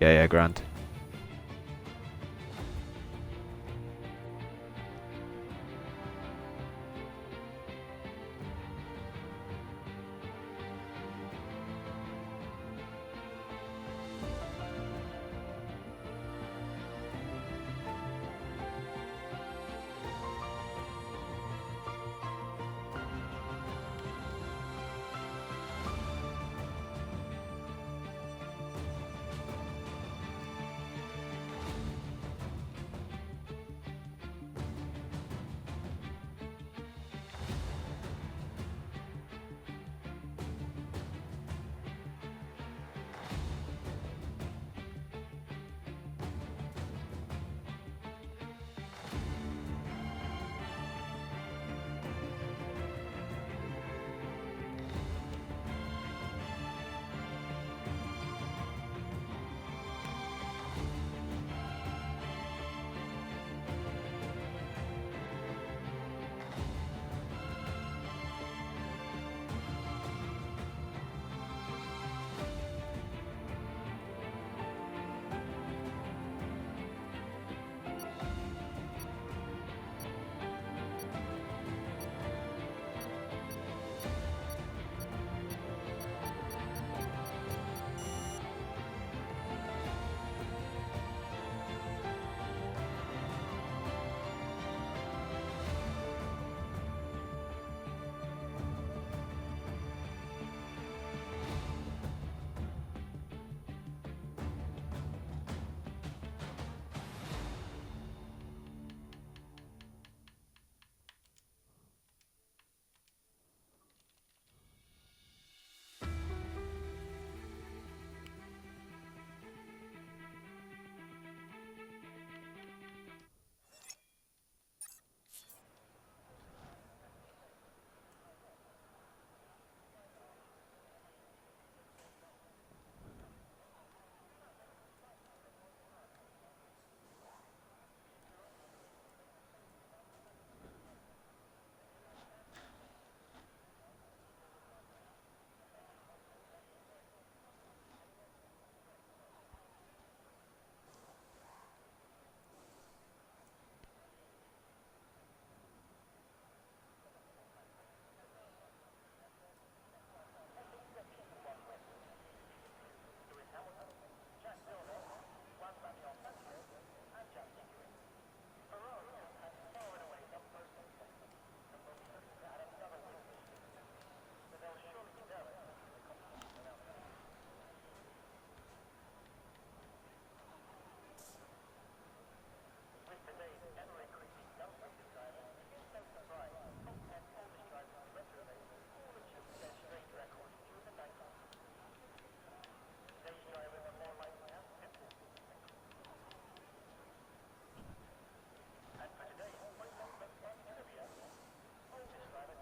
Yeah, grand.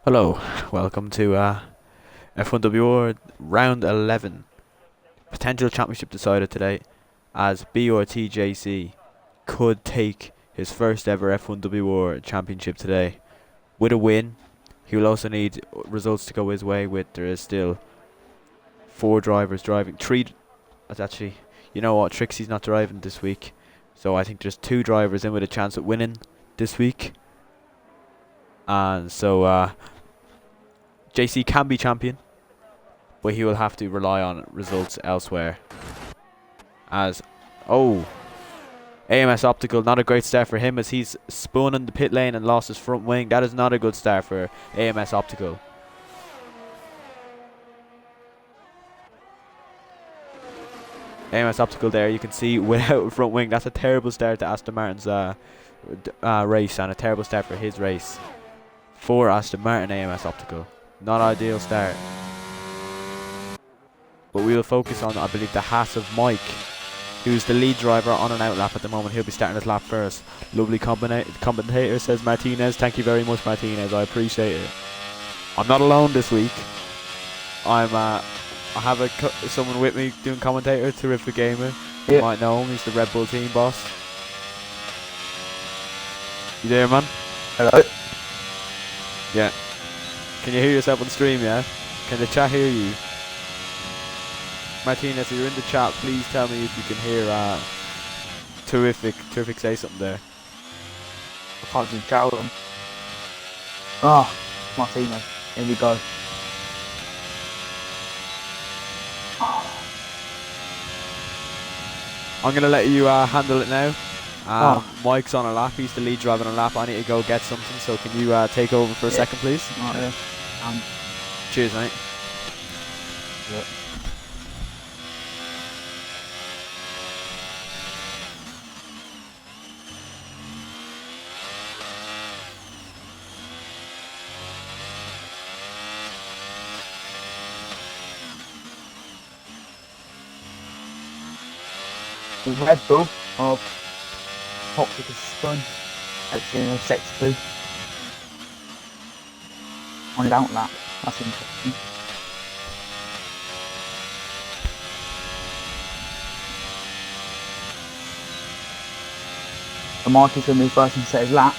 Hello, welcome to F1WR round 11. Potential championship decided today, as BRTJC could take his first ever F1WR championship today with a win. He will also need results to go his way with. There is still 4 drivers driving. 3. That's actually, you know what, Trixie's not driving this week, so I think there's 2 drivers in with a chance at winning this week. And so JC can be champion, but he will have to rely on results elsewhere. As, AMS Optical, not a great start for him as he's spun in the pit lane and lost his front wing. That is not a good start for AMS Optical. AMS Optical there, you can see without a front wing. That's a terrible start to Aston Martin's race, and a terrible start for his race. For Aston Martin AMS Optical. Not ideal start. But we will focus on, I believe, the Haas of Mike, who's the lead driver on an out lap at the moment. He'll be starting his lap first. Lovely commentator, says Martinez. Thank you very much, Martinez. I appreciate it. I'm not alone this week. I have someone with me doing commentator, Terrific Gamer. You might know him. He's the Red Bull team boss. You there, man? Hello? Yeah. Can you hear yourself on stream, yeah? Can the chat hear you? Martinez, if you're in the chat, please tell me if you can hear Terrific say something there. I can't do chat with him. Oh, Martinez. Here we go. I'm going to let you handle it now. Mike's on a lap. He's the lead driver on a lap. I need to go get something, so can you take over for a second, please? Right, cheers, mate. Yeah. Red Bull of Toxic Spun at Sector 2 on his out lap. That's interesting. The mark is going to be first and set his lap.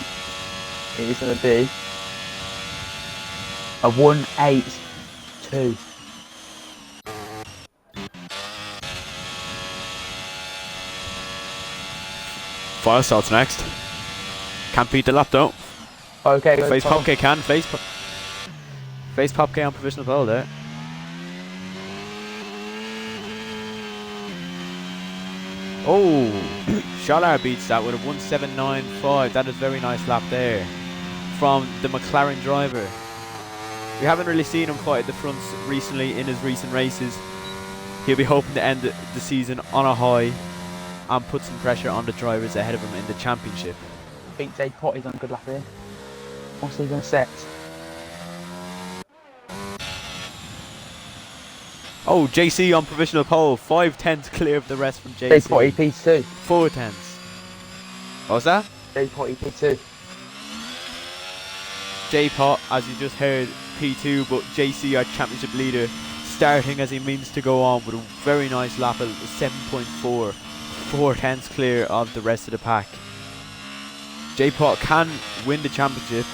It is going to be a 1.82. Fire starts next. Can't beat the lap though. Okay, face pop K can. Face pop K on provisional pole there. Oh, Shalar beats that with a 1.795. That is a very nice lap there from the McLaren driver. We haven't really seen him fight at the fronts recently in his recent races. He'll be hoping to end the season on a high and put some pressure on the drivers ahead of him in the championship. I think Jay Potty's on a good lap here. What's he going to set? Oh, JC on provisional pole, 5/10 clear of the rest from JC. Jay Potty P2. 4/10. What was that? Jay Potty P2. J Pot, as you just heard, P2, but JC, our championship leader, starting as he means to go on with a very nice lap at 7.4. 4/10 clear of the rest of the pack. J-Pot can win the championship.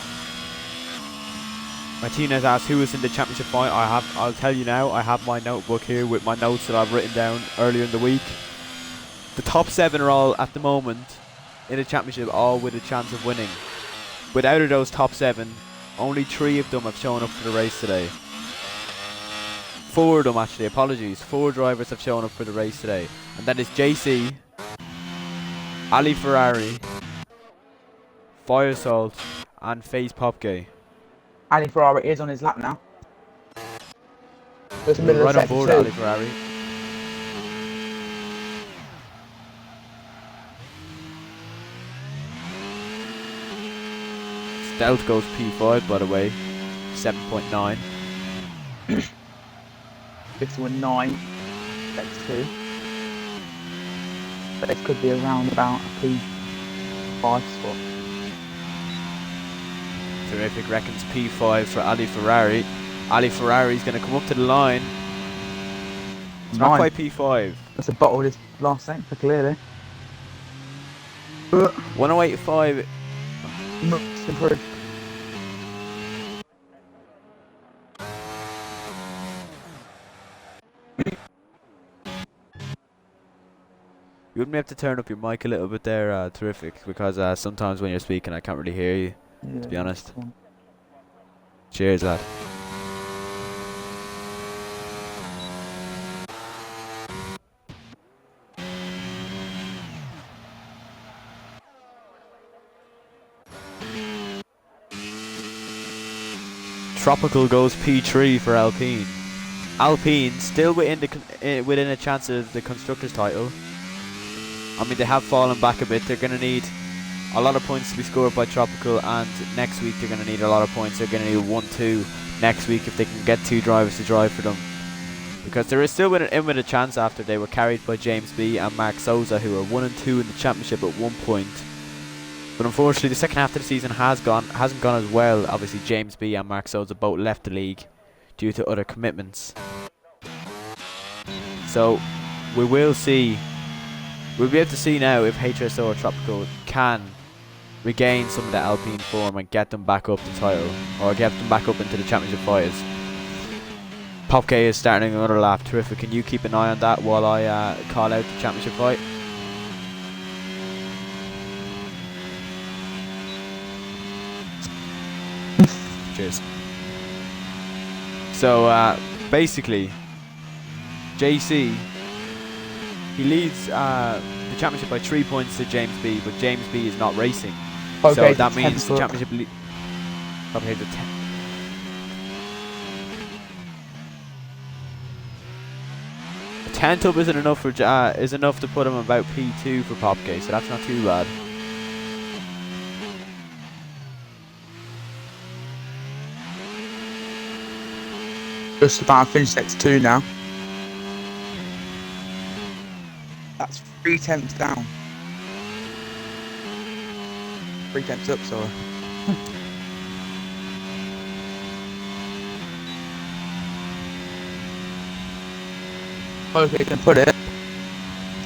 Martinez asks who is in the championship fight. I'll tell you now, I have my notebook here with my notes that I've written down earlier in the week. The top 7 are all at the moment in the championship, all with a chance of winning. But out of those top 7, only 3 of them have shown up for the race today. 4 of them actually, apologies. 4 drivers have shown up for the race today. And that is JC, Ali Ferrari, Fire Salt, and FaZe Popke. Ali Ferrari is on his lap now. Just right on board, Ali Ferrari. Stealth goes P5, by the way, 7.9. 51.9. That's 2. But it could be around about a P5 spot. Terrific reckons P5 for Ali Ferrari. Ali Ferrari's going to come up to the line. It's not quite P5. That's a bottle of this last sector clear there. 108.5. Must improve. You wouldn't have to turn up your mic a little bit there, Terrific, because sometimes when you're speaking I can't really hear you, to be honest. Cheers, lad. Tropical goes P3 for Alpine. Alpine still within a chance of the constructors title. I mean, they have fallen back a bit. They're going to need a lot of points to be scored by Tropical, and next week they're going to need a lot of points. They're going to need 1-2 next week if they can get 2 drivers to drive for them. Because there is still in with a chance after they were carried by James B and Mark Souza, who are 1 and 2 in the championship at 1 point. But unfortunately, the second half of the season hasn't gone as well. Obviously, James B and Mark Souza both left the league due to other commitments. So we will see. We'll be able to see now if HSO or Tropical can regain some of the Alpine form and get them back up the title, or get them back up into the championship fighters. Popke is starting another lap. Terrific. Can you keep an eye on that while I call out the championship fight? Cheers. So basically, JC, he leads the championship by 3 points to James B, but James B is not racing. Okay, So that means the championship okay, the 10th up isn't enough for is enough to put him about P2 for Popke, so that's not too bad. Just about finished X2 now. That's 3 tenths down. 3 tenths up, sorry. Okay, can put it.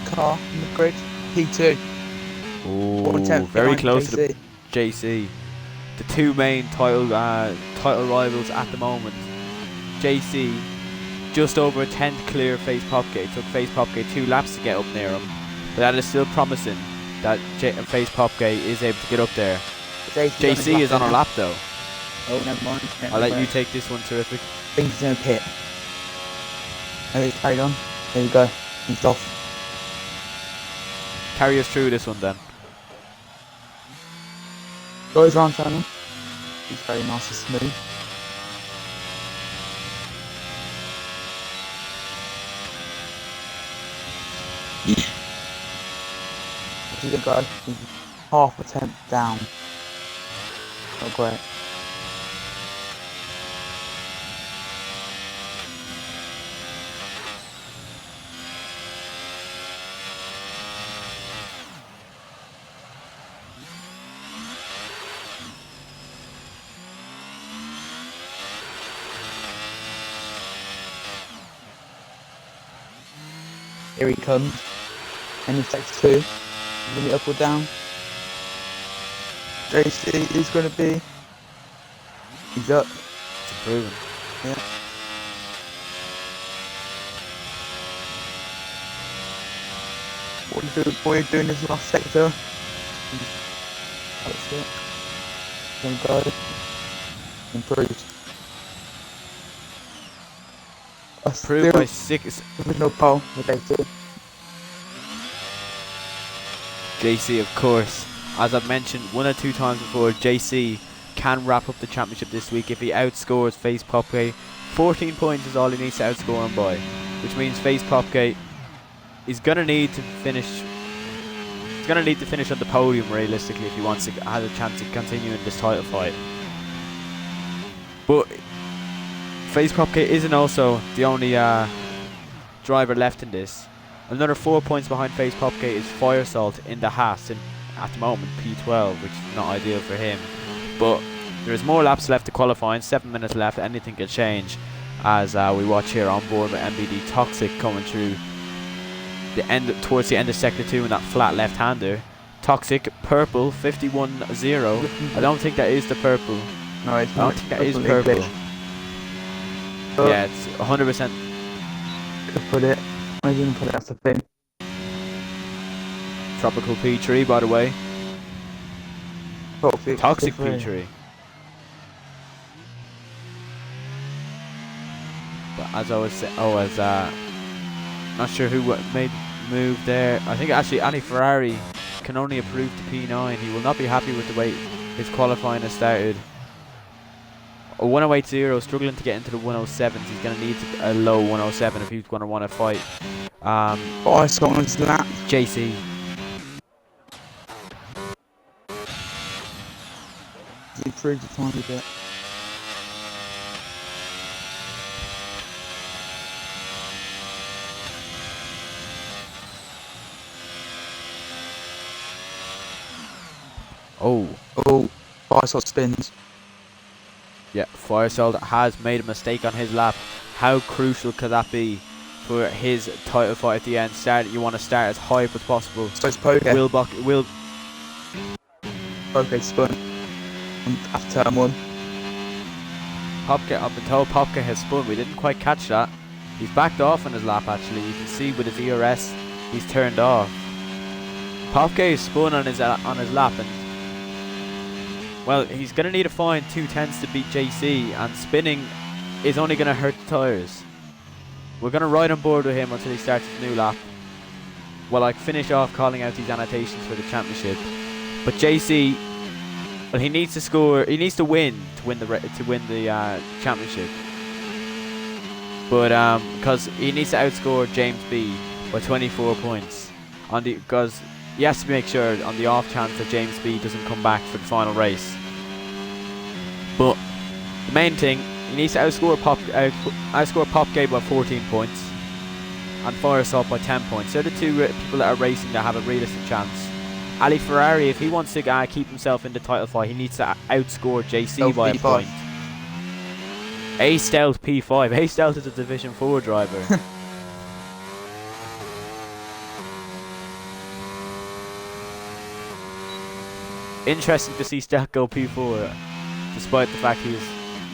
Car in the grid. P2. Ooh, very close to the JC. The two main title rivals at the moment. JC just over a 10th clear Face Popke. Took Face Popke 2 laps to get up near him, but that is still promising that Face Popke is able to get up there. JC is on a lap though. Oh, never mind. I'll let you take this one. Terrific. I think he's in a pit. Okay, carry on. There you go. He's off. Carry us through this one then. Goes around channel. He's very nice and smooth. He's a guy. He's half a tenth down. Not great. Here he comes. And he takes 2. Limit up or down. JC is going to be. He's up. It's improving. Yeah. What are you doing this last sector? That's it. Then go. Improved. Improved by 6. Original pole with JC. JC, of course, as I've mentioned 1 or 2 times before, JC can wrap up the championship this week if he outscores Face Popke. 14 points is all he needs to outscore him by, which means Face Popke is gonna need to finish. He's gonna need to finish on the podium realistically if he wants to have a chance to continue in this title fight. But Face Popke isn't also the only driver left in this. Another 4 points behind Face Popke is Fire Salt in the Haas, at the moment P12, which is not ideal for him. But there is more laps left to qualifying, 7 minutes left, anything can change as we watch here on board with MBD Toxic coming through towards the end of Sector 2 in that flat left-hander. Toxic, purple, 51-0. I don't think that is the purple. No, it's I don't think that is purple. Yeah, it's 100%. Could put it. I didn't put it, that's the thing. Tropical P3, by the way. Toxic P3. But as I was saying, not sure who made the move there. I think actually Ali Ferrari can only approve to P9. He will not be happy with the way his qualifying has started. A 108.0, struggling to get into the 107s. He's going to need a low 107 if he's going to want to fight. I saw on his lap. JC. He improved a tiny bit. Oh, I saw spins. Yeah, Firesalt has made a mistake on his lap. How crucial could that be for his title fight at the end? You want to start as high up as possible. So it's Poke. Will Poke spun after turn 1. I've been told Popke has spun. We didn't quite catch that. He's backed off on his lap actually. You can see with his ERS, he's turned off. Popke is spun on his lap, and well, he's gonna need a fine 2/10 to beat JC, and spinning is only gonna hurt the tyres. We're gonna ride on board with him until he starts his new lap. Well, I finish off calling out these annotations for the championship. But JC, well, he needs to score. He needs to win to win the championship. But because he needs to outscore James B by 24 points because he has to make sure on the off chance that James B doesn't come back for the final race. But the main thing, he needs to outscore Popke by 14 points and Fire Assault by 10 points. They're the two people that are racing that have a realistic chance. Ali Ferrari, if he wants to keep himself in the title fight, he needs to outscore JC by a point. A Stealth P5. A Stealth is a Division 4 driver. Interesting to see Stealth go P4, despite the fact he's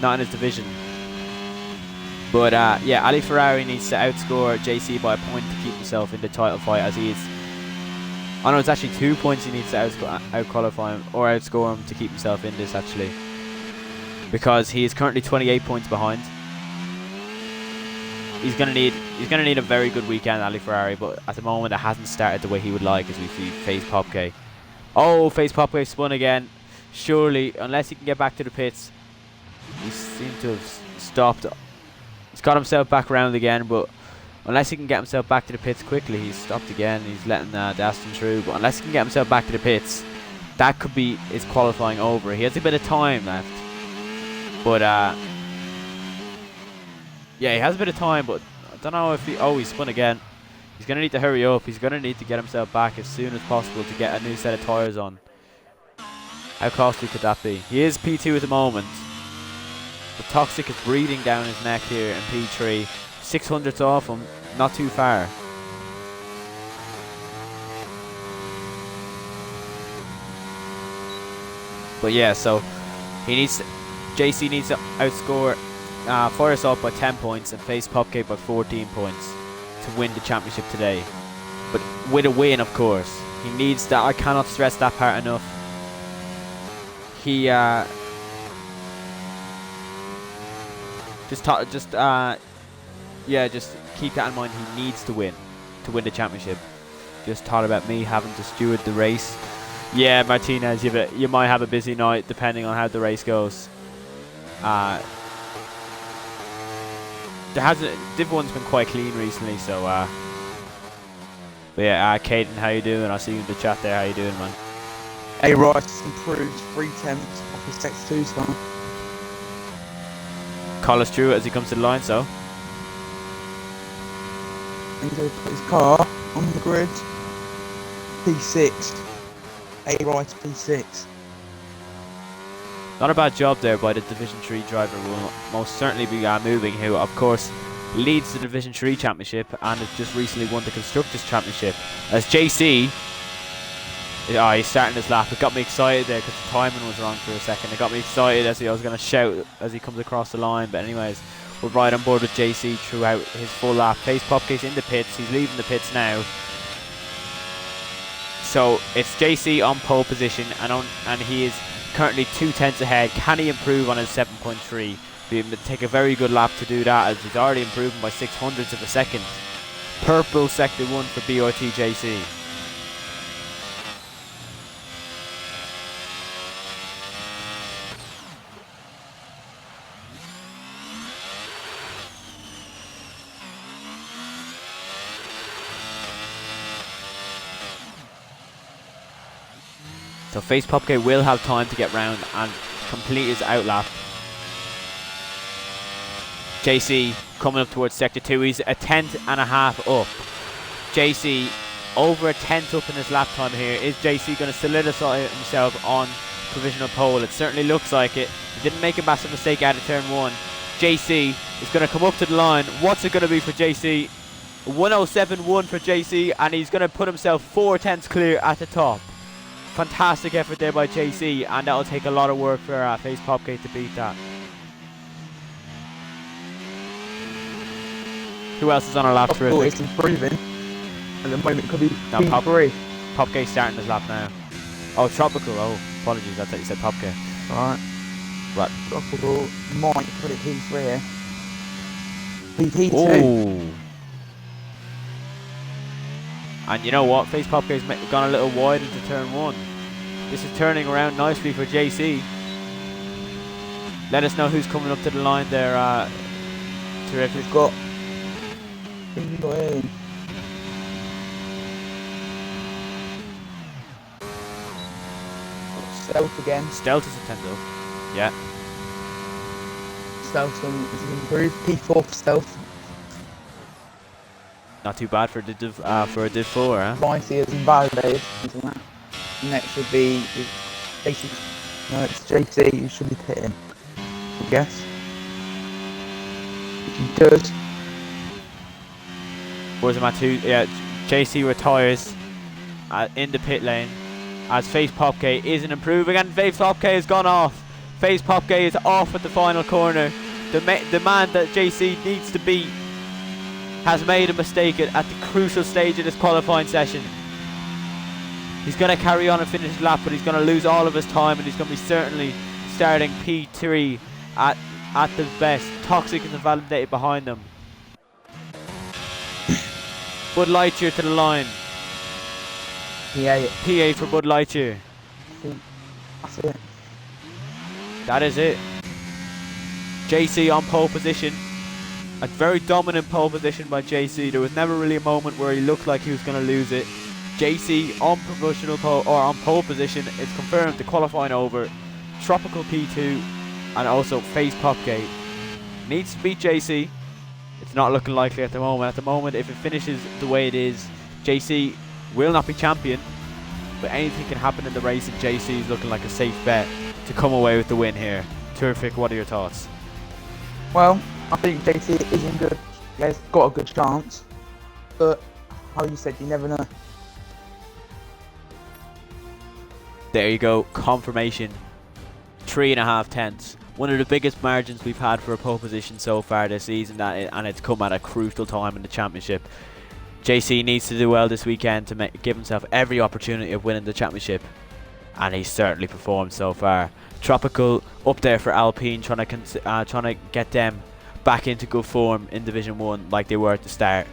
not in his division. But yeah, Ali Ferrari needs to outscore JC by a point to keep himself in the title fight, as he is. Oh no, it's actually 2 points he needs to outqualify him or outscore him to keep himself in this actually, because he is currently 28 points behind. He's gonna need a very good weekend, Ali Ferrari, but at the moment it hasn't started the way he would like as we see Face Popke. Oh, Face Popke spun again. Surely, unless he can get back to the pits, he seems to have stopped. He's got himself back around again, but unless he can get himself back to the pits quickly, he's stopped again. He's letting Daston through, but unless he can get himself back to the pits, that could be his qualifying over. He has a bit of time left, but yeah, he has a bit of time, but I don't know if he. Oh, he spun again. He's gonna need to hurry up. He's gonna need to get himself back as soon as possible to get a new set of tyres on. How costly could that be? He is P2 at the moment. The Toxic is breathing down his neck here in P3. 600's off him, not too far. But yeah, so JC needs to outscore Fire Assault by 10 points and Face Popke by 14 points to win the championship today. But with a win, of course. He needs that. I cannot stress that part enough. He just keep that in mind. He needs to win the championship. Just thought about me having to steward the race. Yeah, Martinez, you might have a busy night depending on how the race goes. Div 1's been quite clean recently, so but yeah, Caden, how you doing? I'll see you in the chat there. How you doing, man? A Rice improved 3/10 off his Sex 2 time. Call us through as he comes to the line, so. And he's going to put his car on the grid. P6. A Rice P6. Not a bad job there by the Division 3 driver, who will most certainly be moving, who of course leads the Division 3 Championship and has just recently won the Constructors Championship. As JC, he's starting his lap. It got me excited there because the timing was wrong for a second. It got me excited as I was going to shout as he comes across the line. But anyways, we're right on board with JC throughout his full lap. Face Popke's in the pits. He's leaving the pits now. So it's JC on pole position, and he is currently 2/10 ahead. Can he improve on his 7.3? It would take a very good lap to do that, as he's already improving by 600ths of a second. Purple Sector 1 for BRT JC. So Face Popke will have time to get round and complete his outlap. JC coming up towards Sector 2. He's a 10th and a half up. JC over a 10th up in his lap time here. Is JC going to solidify himself on provisional pole? It certainly looks like it. He didn't make a massive mistake out of turn 1. JC is going to come up to the line. What's it going to be for JC? 107.1 for JC, and he's going to put himself 4/10 clear at the top. Fantastic effort there by JC, and that'll take a lot of work for Face Popke to beat that. Who else is on a lap? Tropical Terrific. is improving. At the moment, could be No, P3. Popgate's starting his lap now. Oh, Tropical. Oh, apologies. I thought you said Popgate. Right. Right. Tropical might put it P3 here. P2. Oh. And you know what? Face Popgate's gone a little wide into turn 1. This is turning around nicely for JC. Let us know who's coming up to the line there. Terrific. We've got in. Stealth again. Stealth is a 10 though. Yeah. Stealth is improved. P4 for Stealth. Not too bad for a div 4, huh? Pricey is invalidated into that. Next would be JC. No, it's JC who should be pitting. I guess. He does. Was it two? Yeah, JC retires in the pit lane as Face Popgate isn't improving, and Face Popgate has gone off. Face Popgate is off at the final corner. The man that JC needs to beat has made a mistake at the crucial stage of this qualifying session. He's going to carry on and finish his lap, but he's going to lose all of his time, and he's going to be certainly starting P3 at the best. Toxic is invalidated behind them. Bud Lightyear to the line. PA for Bud Lightyear. That's it. That is it. JC on pole position. A very dominant pole position by JC. There was never really a moment where he looked like he was going to lose it. JC on provisional pole or on pole position. It's confirmed the qualifying over. Tropical P2 and also Face Popgate needs to beat JC. It's not looking likely at the moment. At the moment, if it finishes the way it is, JC will not be champion. But anything can happen in the race, and JC is looking like a safe bet to come away with the win here. Terrific. What are your thoughts? Well, I think JC isn't good. He's got a good chance, but how you said, you never know. There you go. Confirmation. 3.5 tenths. One of the biggest margins we've had for a pole position so far this season, and it's come at a crucial time in the championship. JC needs to do well this weekend to give himself every opportunity of winning the championship, and he's certainly performed so far. Tropical up there for Alpine, trying to get them back into good form in Division 1 like they were at the start.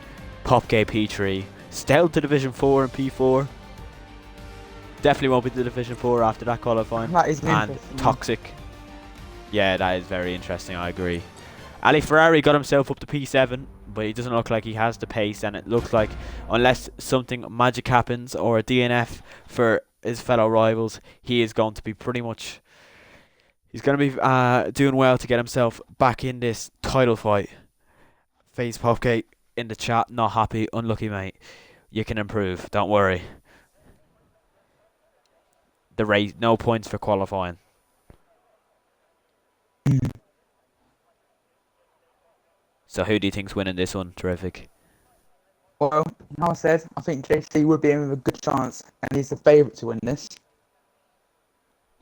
Popgate P3, Stealth to Division 4 and P4. Definitely won't be the Division 4 after that qualifying. That is and Toxic. Yeah, that is very interesting, I agree. Ali Ferrari got himself up to P7, but he doesn't look like he has the pace, and it looks like unless something magic happens or a DNF for his fellow rivals, he is going to be pretty much... He's going to be doing well to get himself back in this title fight. Face Popgate in the chat, not happy, unlucky mate. You can improve, don't worry. The race, no points for qualifying. So who do you think's winning this one? Terrific. Well, like I said, I think JC would be in with a good chance, and he's the favourite to win this.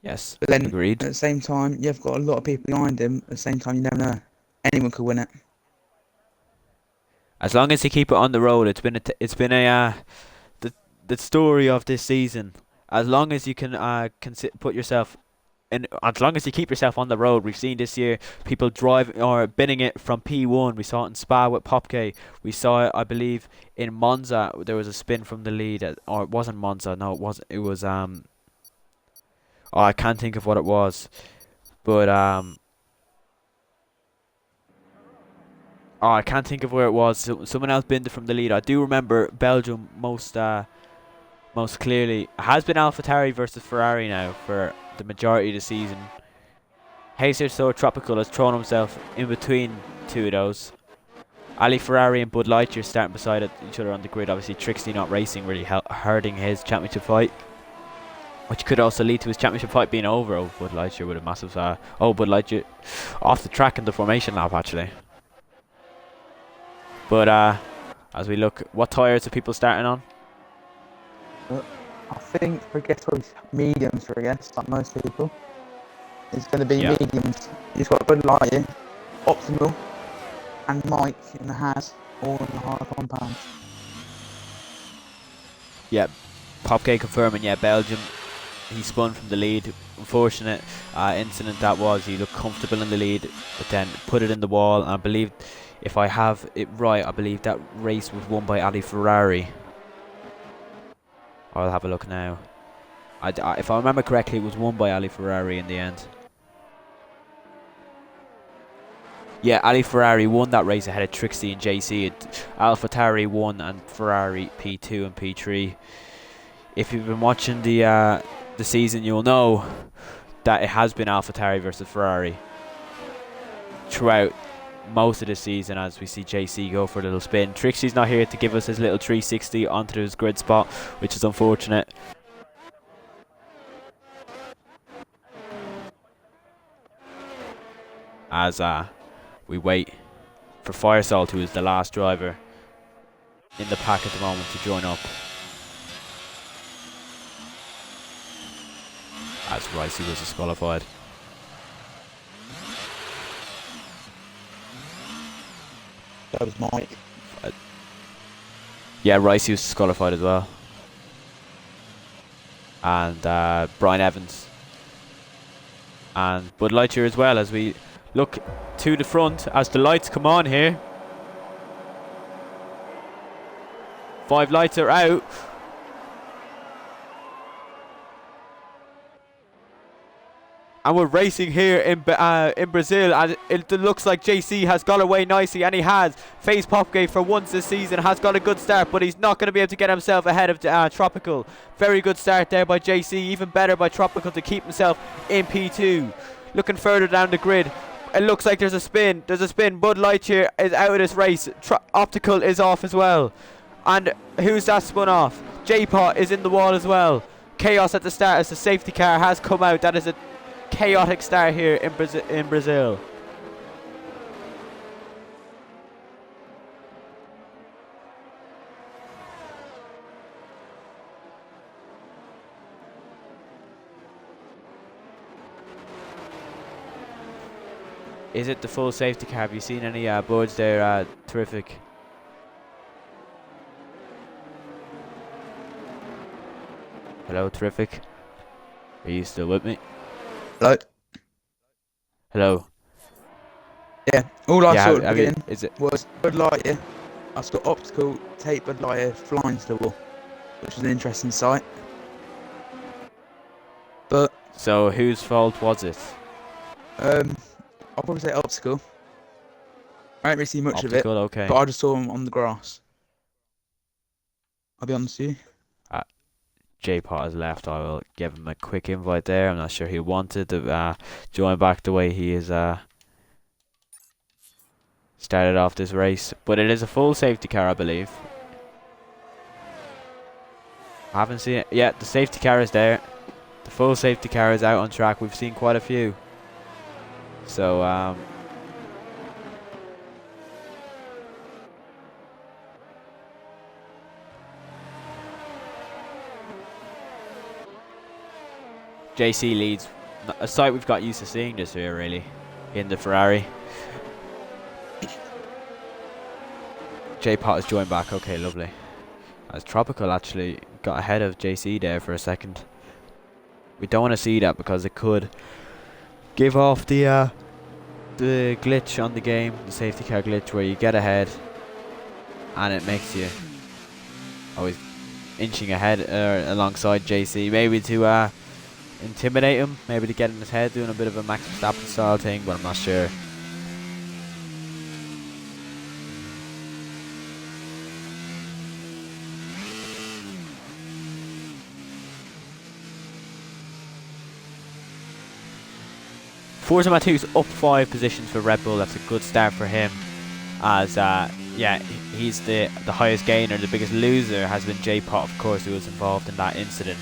Yes, but then, agreed. At the same time, you've got a lot of people behind him. At the same time, you never know. Anyone could win it. As long as you keep it on the road, it's been the story of this season. As long as you can put yourself in, as long as you keep yourself on the road. We've seen this year people driving or binning it from P1. We saw it in Spa with Popke. We saw it, I believe, in Monza. There was a spin from the lead, or it wasn't Monza. No, it wasn't. It was oh, I can't think of what it was, but oh, I can't think of where it was. So, someone else binned it from the lead. I do remember Belgium most clearly. It has been AlphaTauri versus Ferrari now for the majority of the season. Hazer So Tropical has thrown himself in between two of those. Ali Ferrari and Bud Lightyear starting beside each other on the grid. Obviously Trixie not racing, really hurting his championship fight, which could also lead to his championship fight being over. Oh, Bud Lightyear with a massive Bud Lightyear off the track in the formation lap actually. But as we look, what tyres are people starting on? I think, I guess, mediums for, I guess, like most people. It's going to be mediums. He's got Bud Lightyear, Optimal, and Mike in the Haas. 4.5 on pounds. Yeah, Popke confirming, yeah, Belgium, he spun from the lead. Unfortunate incident that was. He looked comfortable in the lead, but then put it in the wall. And I believe, if I have it right, I believe that race was won by Ali Ferrari. I'll have a look now. If I remember correctly, it was won by Ali Ferrari in the end. Yeah, Ali Ferrari won that race ahead of Trixie and JC. AlphaTauri won and Ferrari P2 and P3. If you've been watching the season, you'll know that it has been AlphaTauri versus Ferrari throughout most of the season, as we see JC go for a little spin. Trixie's not here to give us his little 360 onto his grid spot, which is unfortunate. As we wait for Firesalt, who is the last driver in the pack at the moment, to join up. As Ricey was disqualified. That was Mike. Yeah, Ricey was disqualified as well. And Brian Evans. And Bud Light here as well, as we look to the front as the lights come on here. 5 lights are out. And we're racing here in Brazil, and it looks like JC has got away nicely, and he has. Face Popke for once this season has got a good start, but he's not going to be able to get himself ahead of Tropical. Very good start there by JC, even better by Tropical to keep himself in P2. Looking further down the grid, it looks like there's a spin. Bud Light here is out of this race. Optical is off as well. And who's that spun off? J-Pot is in the wall as well. Chaos at the start as the safety car has come out. That is a chaotic start here in Brazil. Is it the full safety car? Have you seen any boards there? Terrific. Hello, Terrific. Are you still with me? Hello. Hello. Yeah, all I saw at the beginning is it was Bud Light here. I saw Optical take Bud Light here flying to the wall, which was an interesting sight. But so whose fault was it? I'll probably say Optical. I didn't really see much of it, okay. but I just saw him on the grass. I'll be honest with you. J-Pot has left. I will give him a quick invite there. I'm not sure he wanted to join back the way he is started off this race. But it is a full safety car, I believe. I haven't seen it yet. The safety car is there. The full safety car is out on track. We've seen quite a few. So, JC leads. A sight we've got used to seeing this year, really, in the Ferrari. J-Pot has joined back. Okay, lovely. As Tropical actually got ahead of JC there for a second. We don't want to see that because it could give off the glitch on the game, the safety car glitch, where you get ahead and it makes you always inching ahead alongside JC, maybe to intimidate him, maybe to get in his head, doing a bit of a Max Verstappen style thing, but I'm not sure. Forza Matthew's up 5 positions for Red Bull. That's a good start for him, as yeah, he's the highest gainer. The biggest loser has been J-Pot, of course, who was involved in that incident.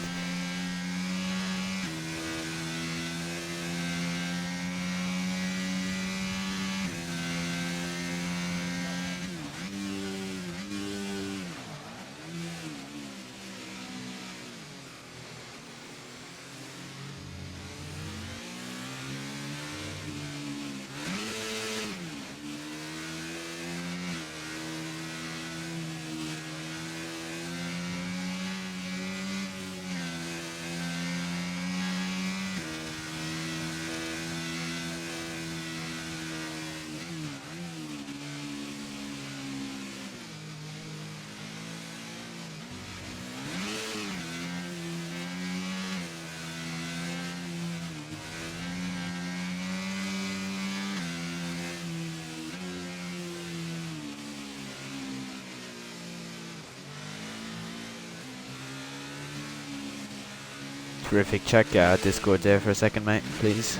Terrific. Check Discord there for a second, mate, please.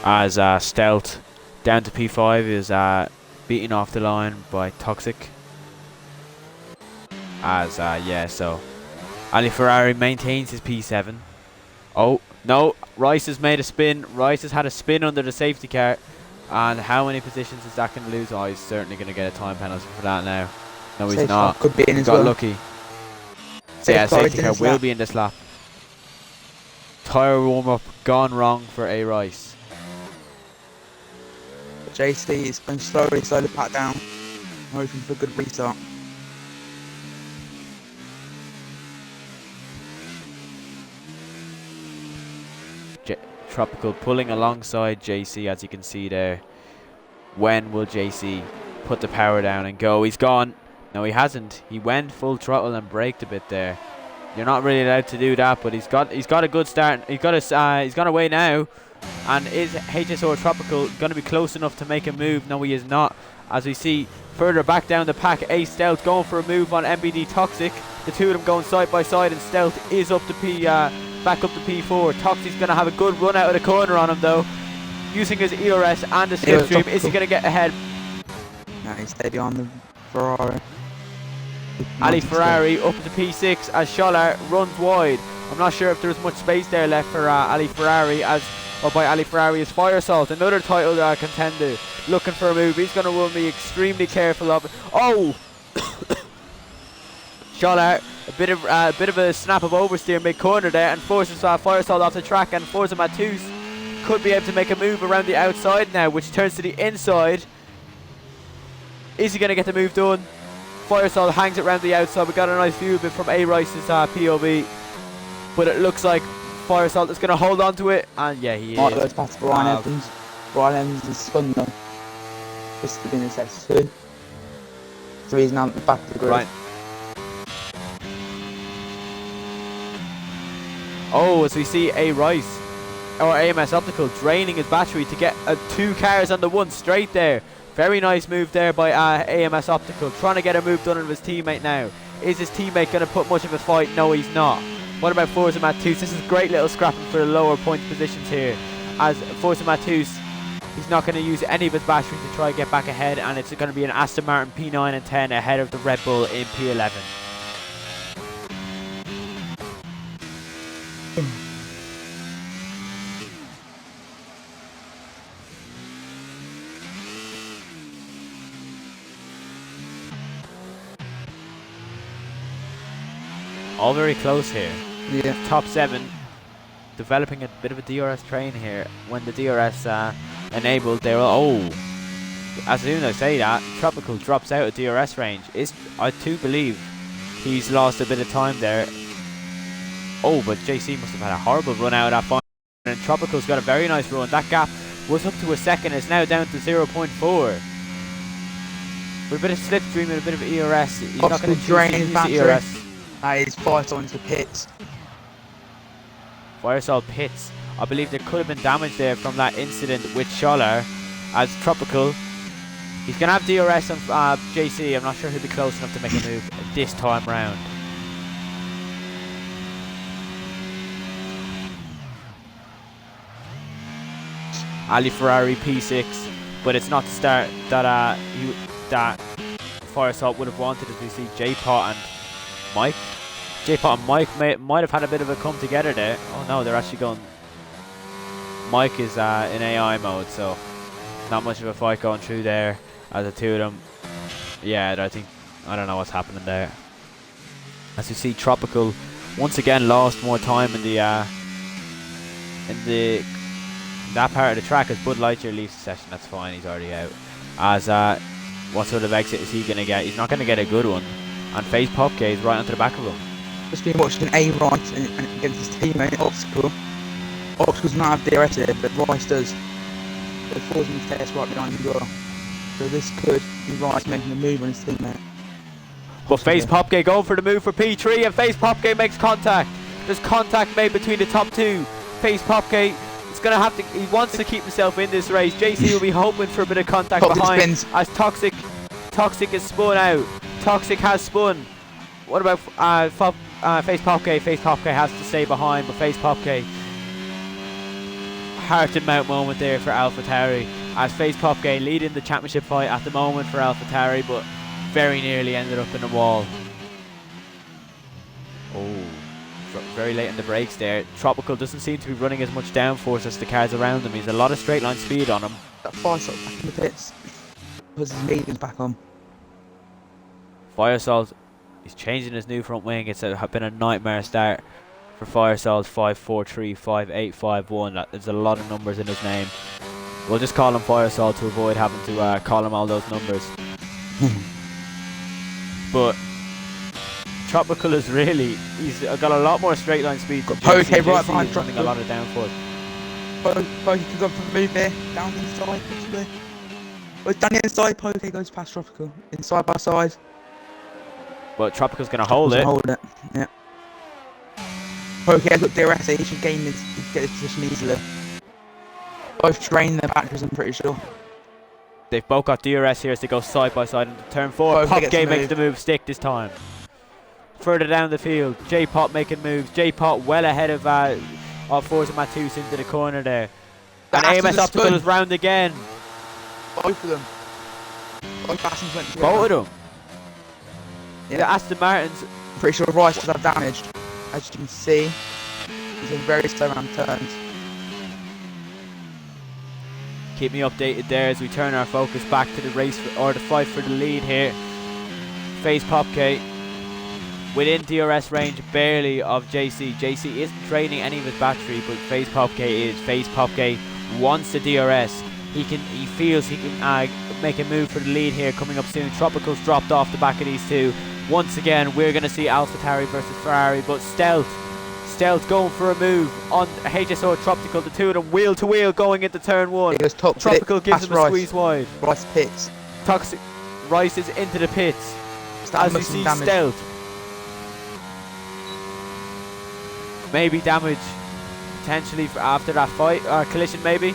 As Stealth down to P5 is beaten off the line by Toxic. As yeah, so Ali Ferrari maintains his P7. Oh no, Rice has made a spin. Rice has had a spin under the safety car, and how many positions is that going to lose? Oh, he's certainly going to get a time penalty for that now. No, he's not. Could be in he as got well. lucky. So yeah, safety car will be in this lap. Tyre warm up gone wrong for A Rice. JC is going slowly pat down, hoping for a good restart. Tropical pulling alongside JC, as you can see there. When will JC put the power down and go? He's gone. No, he hasn't. He went full throttle and braked a bit there. You're not really allowed to do that, but he's got a good start. He's gone away now. And is HSO Tropical going to be close enough to make a move? No, he is not. As we see further back down the pack, A Stealth going for a move on MBD Toxic. The two of them going side by side, and Stealth is up to back up to P4. Toxic's going to have a good run out of the corner on him though, using his ERS and the slipstream. Is he going to get ahead? No, he stayed on the Ferrari. Ali Ferrari up to P6 as Scholar runs wide. I'm not sure if there's much space there left for Ali Ferrari, as by Ali Ferrari is Fire Salt, another title contender, looking for a move. He's going to be extremely careful of it. Oh! Scholar, a bit of a snap of oversteer mid-corner there, and forces Fire Salt off the track, and Forza Matus could be able to make a move around the outside now, which turns to the inside. Is he going to get the move done? Fire Salt hangs it around the outside. We got a nice view of it from A Rice's POV, but it looks like Fire Salt is going to hold on to it, and yeah, he is. Goes past Brian Evans. Brian Evans is spun though. This has been his S2. So he's now back to the grid. Right. Oh, as we see A Rice, or AMS Optical, draining his battery to get 2 cars on the one straight there. Very nice move there by AMS Optical, trying to get a move done on his teammate now. Is his teammate going to put much of a fight? No, he's not. What about Forza Matus? This is great little scrapping for the lower point positions here. As Forza Matus, he's not going to use any of his battery to try and get back ahead, and it's going to be an Aston Martin P9 and 10 ahead of the Red Bull in P11. All very close here. Yeah. Top 7 developing a bit of a DRS train here. When the DRS enabled, they were as soon as I say that, Tropical drops out of DRS range. I too believe he's lost a bit of time there. Oh, but JC must have had a horrible run out of that final, and Tropical's got a very nice run. That gap was up to a second. It's now down to 0.4. With a bit of slipstream and a bit of ERS, he's not going to draining use ERS. That is Fire Salt into the pits. Fire Salt pits. I believe there could have been damage there from that incident with Scholar. As Tropical, he's going to have DRS on JC. I'm not sure he'll be close enough to make a move this time round. Ali Ferrari P6, but it's not the start that that Fire Salt would have wanted, as we see J-Pot and Mike. J-Pot and Mike might have had a bit of a come together there. Oh no, they're actually going. Mike is in AI mode, so not much of a fight going through there as the two of them. Yeah, I don't know what's happening there. As you see, Tropical once again lost more time in that part of the track as Bud Lightyear leaves the session. That's fine, he's already out. As what sort of exit is he going to get? He's not going to get a good one. And Face Popke is right onto the back of him. Just been watching A Rice and against his teammate Obstacle. Obstacle does not have DRS here, but Rice does. So Forza Matus right behind him as well. So this could be Rice making a move on his teammate. But Face Popke going for the move for P3, and Face Popke makes contact. There's contact made between the top two. Face Popke is going to have to, he wants to keep himself in this race. JC will be hoping for a bit of contact behind as Toxic is spun out. Toxic has spun. What about Face Popke? Face Popke has to stay behind, but Face Popke, heart and mouth moment there for AlphaTauri, as Face Popke leading the championship fight at the moment for AlphaTauri, but very nearly ended up in the wall. Oh, very late in the brakes there. Tropical doesn't seem to be running as much downforce as the cars around him. He's a lot of straight line speed on him. That Firesalt back in the pits. Puts his mediums back on. Firesalt, he's changing his new front wing. It's been a nightmare start for Firesalt. 543, 5851. There's a lot of numbers in his name. We'll just call him Firesalt to avoid having to call him all those numbers. But Tropical is really, he's got a lot more straight line speed. Got Poke right behind running Tropical. a lot of downforce. Poke can go for a move there, down the inside, possibly. Well, down the inside, Poke goes past Tropical, inside by side. But Tropical's going to hold it. Hold it, yeah. Poke has got DRS, he should gain this, get his position easily. Both drain their batteries, I'm pretty sure. They've both got DRS here as they go side by side into turn 4. Popke makes the move stick this time. Further down the field, J-Pot making moves. J-Pot well ahead of Forza Matus into the corner there. And AMS Optical is round again. Both of them. Both Astons went together. Both of them? Yeah. The Aston Martins. Pretty sure Rice does have damaged. As you can see, he's in very slow round turns. Keep me updated there as we turn our focus back to the race or the fight for the lead here. Face Popke within DRS range barely of JC. JC isn't draining any of his battery, but Face Popke is. Face Popke wants the DRS. He feels he can make a move for the lead here coming up soon. Tropical's dropped off the back of these two. Once again, we're going to see AlphaTauri versus Ferrari, but Stealth going for a move on HSO Tropical. The two of them wheel to wheel going into turn 1. He goes top Tropical gives him a squeeze wide. Rice pits. Toxic Rice is into the pits. As we see Stealth. Maybe damage potentially for after that fight or collision maybe.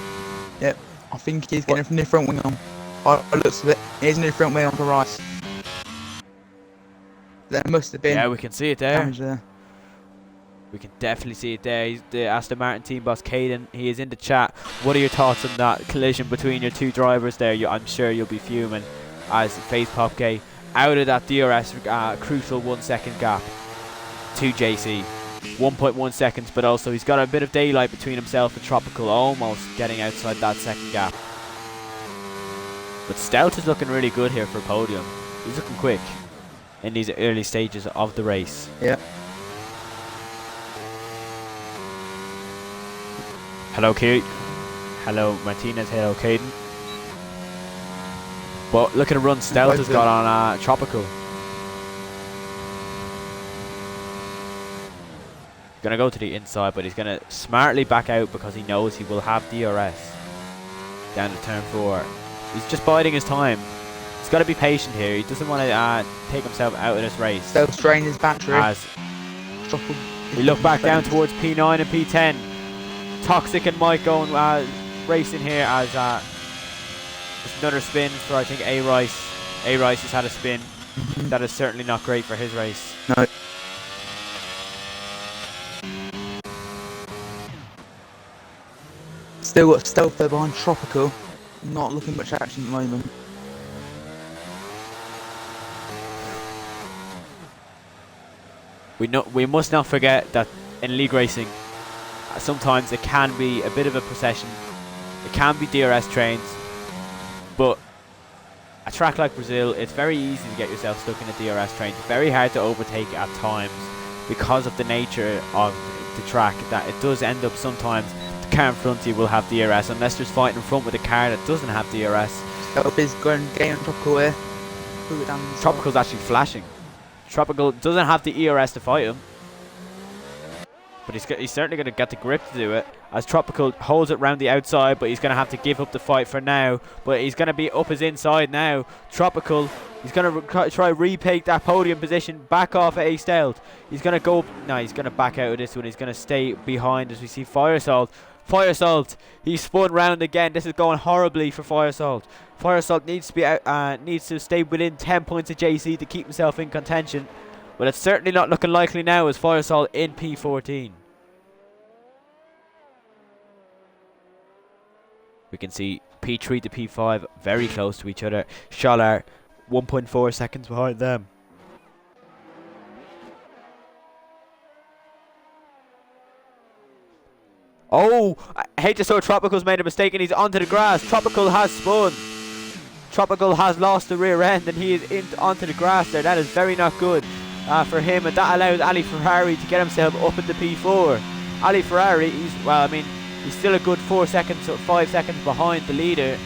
Yep, I think he's getting a new front wing on. By the looks of it, here's a new front wing on for Rice. There must have been. Yeah, we can see it there. Damage there. We can definitely see it there. He's the Aston Martin team boss, Caden. He is in the chat. What are your thoughts on that collision between your two drivers there? I'm sure you'll be fuming as Face Popke out of that DRS crucial 1 second gap to JC. 1.1 seconds, but also he's got a bit of daylight between himself and Tropical, almost getting outside that second gap. But Stout is looking really good here for a podium. He's looking quick in these early stages of the race. Yeah. Hello, Kate. Hello, Martinez. Hello, Caden. But look at the run Stout has got on Tropical. Gonna go to the inside, but he's gonna smartly back out because he knows he will have DRS down to turn 4. He's just biding his time. He's got to be patient here. He doesn't want to take himself out of this race. Still strain his battery. As we look back down towards P9 and P10. Toxic and Mike going racing here as just another spin for I think A Rice. A Rice has had a spin. That is certainly not great for his race. No. Still got Stealth there behind Tropical. Not looking much action at the moment. We must not forget that in league racing, sometimes it can be a bit of a procession. It can be DRS trains, but a track like Brazil, it's very easy to get yourself stuck in a DRS train. It's very hard to overtake at times because of the nature of the track, that it does end up sometimes the car in front of you will have DRS unless there's fighting in front with a car that doesn't have DRS. Stealth is going on Tropical here. Tropical's actually flashing. Tropical doesn't have the ERS to fight him, but he's certainly going to get the grip to do it, as Tropical holds it round the outside, but he's going to have to give up the fight for now. But he's going to be up his inside now. Tropical, he's going to try retake that podium position back off at A Stealth. He's going to go, no, he's going to back out of this one. He's going to stay behind as we see Firesalt Fire Salt. He spun round again. This is going horribly for Fire Salt. Fire Salt needs to be out, needs to stay within 10 points of JC to keep himself in contention. But it's certainly not looking likely now as Fire Salt in P14. We can see P3 to P5 very close to each other. Scholar 1.4 seconds behind them. Oh, I hate to say Tropical's made a mistake and he's onto the grass. Tropical has spun. Tropical has lost the rear end and he is onto the grass there. That is very not good for him, and that allows Ali Ferrari to get himself up into P4. Ali Ferrari, he's still a good 4 seconds or 5 seconds behind the leader,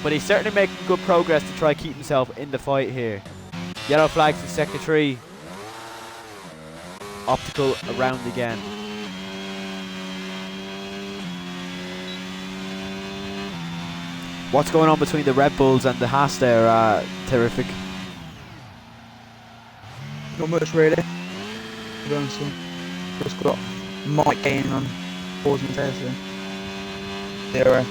but he's certainly making good progress to try to keep himself in the fight here. Yellow flags in sector 3. Optical around again. What's going on between the Red Bulls and the Haas there? Terrific. Not much really. To be honest with you. Just got Mike gaining on Forza and Tesla. DRS.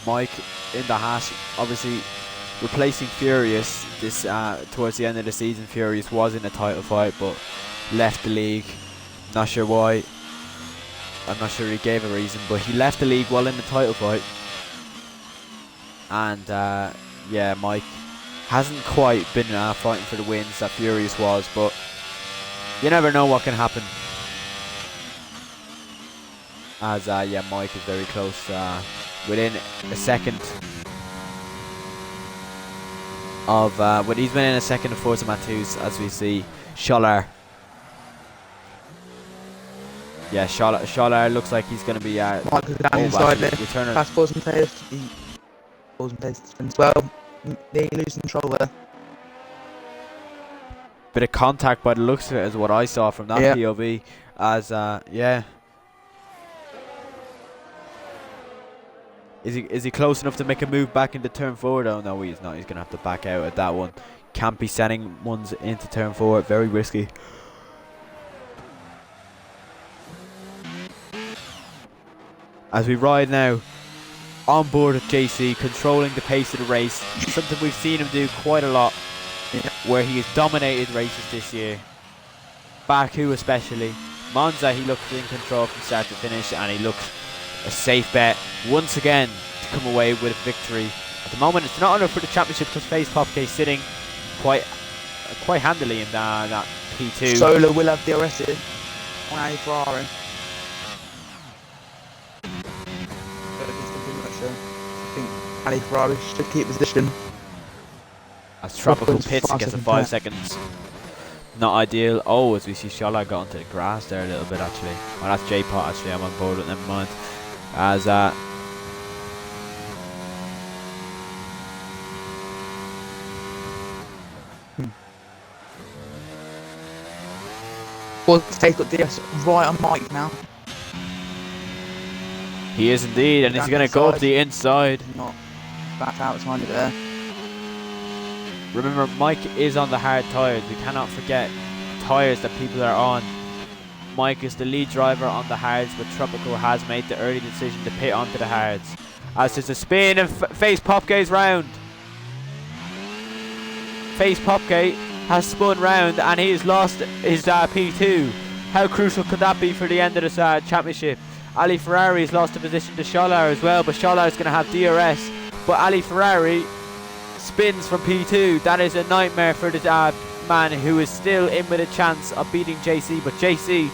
Mike in the Haas, obviously replacing Furious this towards the end of the season. Furious was in a title fight but left the league. Not sure why. I'm not sure he gave a reason, but he left the league while in the title fight. And yeah, Mike hasn't quite been fighting for the wins that Furious was, but you never know what can happen. As yeah, Mike is very close, within a second of but he's been in a second of Forza Matus, as we see. Scholar. Yeah, Scholar looks like he's going to be Mike is down inside there. Returner. Past Forza and Taste. Forza and Taste as well. They lose control there. Bit of contact by the looks of it is what I saw from that POV. As yeah. Is he close enough to make a move back into turn 4 though? No, he's not. He's going to have to back out at that one. Can't be sending ones into turn 4. Very risky. As we ride now on board with JC, controlling the pace of the race. Something we've seen him do quite a lot, where he has dominated races this year. Baku especially. Monza, he looks in control from start to finish, and he looks a safe bet once again to come away with a victory. At the moment, it's not enough for the championship because FaZe Popke sitting quite handily in that P2. Solar will have DRS in on a Ferrari. I think Ali Ferrari should keep position. As Tropical pits and gets a 5 seconds. Not ideal. Oh, as we see Scholar got onto the grass there a little bit actually. Oh, that's J-Pot actually. I'm on board with, never mind. As Well, Faith got DRS right on Mike now. he is indeed, and he's going to go up the inside. Not back outside of there. Remember, Mike is on the hard tyres. We cannot forget tyres that people are on. Mike is the lead driver on the hards, but Tropical has made the early decision to pit onto the hards. As there's a spin and FaZe Popke's round. FaZe Popke has spun round and he has lost his P2. How crucial could that be for the end of this championship? Ali Ferrari has lost the position to Scholar as well, but Scholar is going to have DRS. But Ali Ferrari spins from P2. That is a nightmare for the man who is still in with a chance of beating JC. But JC,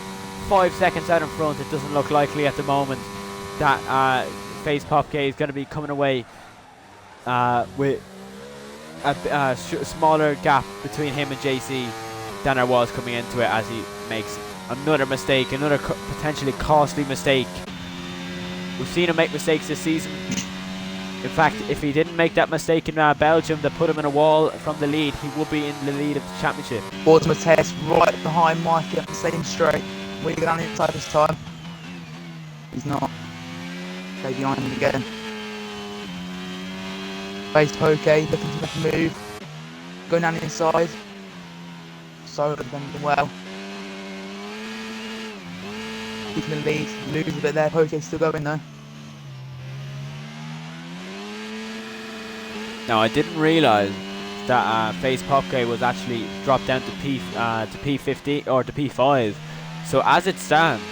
5 seconds out in front. It doesn't look likely at the moment that FaZe Popke is going to be coming away with a smaller gap between him and JC than there was coming into it, as he makes another mistake, another potentially costly mistake. We've seen him make mistakes this season. In fact, if he didn't make that mistake in Belgium that put him in a wall from the lead, he would be in the lead of the championship. Forza test right behind Mike at the same straight. Will he go down inside this time? He's not. Stay behind him again. Face Poke, looking to make a move. Going down the inside. So done well. Keeping the lead, losing a bit there. Poke's still going though. Now I didn't realise that Face Popke was actually dropped down to P50 or to P5. So as it stands,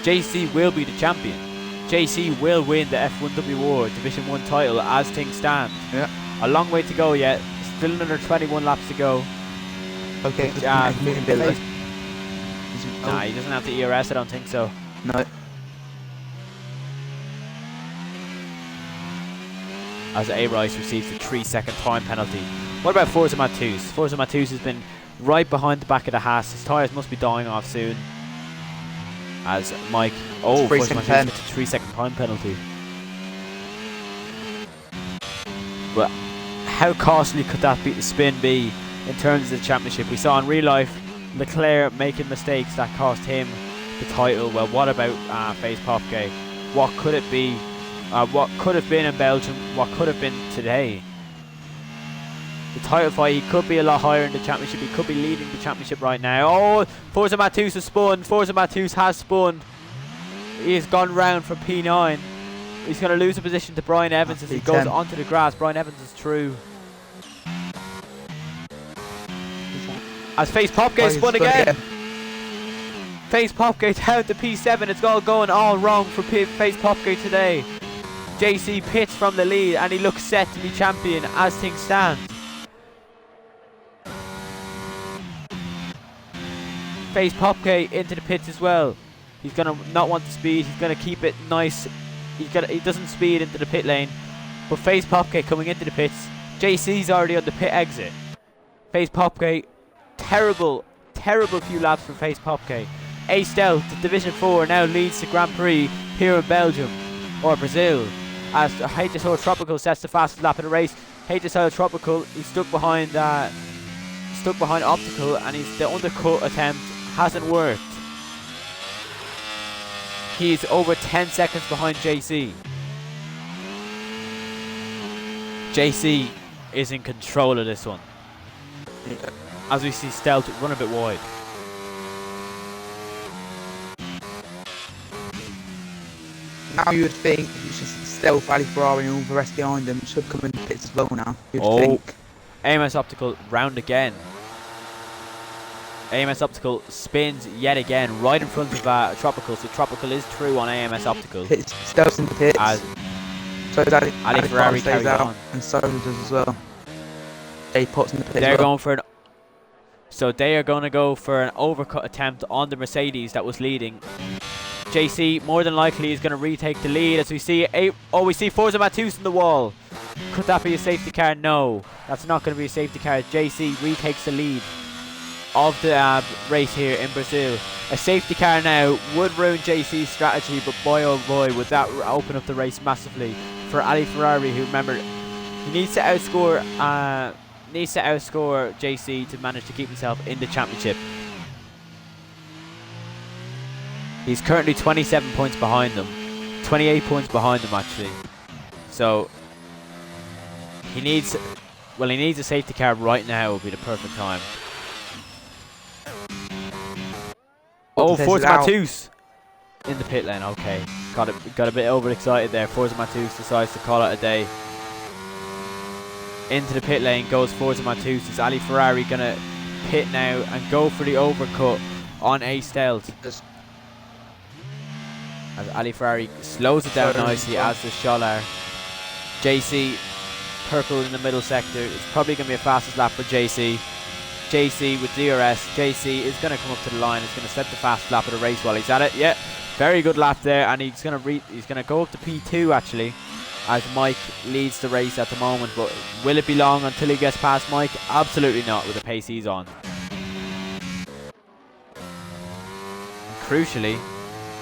JC will be the champion. JC will win the F1WR Division 1 title as things stand. Yeah. A long way to go yet. Still another 21 laps to go. Okay. Nah, he doesn't have the ERS, I don't think so. No. As A-Rice receives the 3-second time penalty. What about Forza Matus? Forza Matus has been right behind the back of the Haas. His tyres must be dying off soon. As Mike... Oh, Forza Matus gets a 3-second time penalty. But how costly could that spin be in terms of the championship? We saw in real life Leclerc making mistakes that cost him the title. Well, what about FaZe Popke? What could it be? What could have been in Belgium? What could have been today? The title fight, he could be a lot higher in the championship. He could be leading the championship right now. Oh, Forza Matus has spun. Forza Matus has spun. He has gone round for P9. He's going to lose a position to Brian Evans as he goes onto the grass. Brian Evans is through. As FaZe Popke spun again. FaZe Popke down to P7. It's all going all wrong for FaZe Popke today. JC pits from the lead and he looks set to be champion as things stand. FaZe Popke into the pits as well. He's going to not want the speed. He's going to keep it nice. He doesn't speed into the pit lane. But FaZe Popke coming into the pits. JC's already on the pit exit. FaZe Popke, terrible few laps for FaZe Popke. A Stealth, Division 4, now leads the Grand Prix here in Belgium or Brazil. As HSO Tropical sets the fastest lap of the race. HSO Tropical, he's stuck behind Optical, and the undercut attempt hasn't worked. He's over 10 seconds behind JC. JC is in control of this one. As we see Stealth run a bit wide. Now you would think it's just Stealth, Ali Ferrari and all the rest behind them should come in the pits as well now. You'd think. AMS Optical round again. AMS Optical spins yet again right in front of Tropical, so Tropical is true on AMS Optical. Stealth's in the pits. So Ali Ferrari carries on. And so does as well. A-Pot's in the pits. They're going for an... So they are going to go for an overcut attempt on the Mercedes that was leading. JC more than likely is going to retake the lead as we see we see Forza Matus in the wall. Could that be a safety car? No, that's not going to be a safety car. JC retakes the lead of the race here in Brazil. A safety car now would ruin JC's strategy, but boy oh boy would that open up the race massively for Ali Ferrari, who, remember, he needs to outscore JC to manage to keep himself in the championship. He's currently 27 points behind them. 28 points behind them, actually. So he needs a safety car right now. Would be the perfect time. Oh, Forza Matus in the pit lane. Okay, got a bit overexcited there. Forza Matus decides to call it a day. Into the pit lane goes Forza Matus. Is Ali Ferrari gonna pit now and go for the overcut on A Stealth? As Ali Ferrari slows it down nicely, as does Scholar. JC, purple in the middle sector. It's probably going to be a fastest lap for JC. JC with DRS. JC is going to come up to the line. He's going to set the fast lap of the race while he's at it. Yeah, very good lap there, and he's going to go up to P2 actually, as Mike leads the race at the moment. But will it be long until he gets past Mike? Absolutely not, with the pace he's on. Crucially,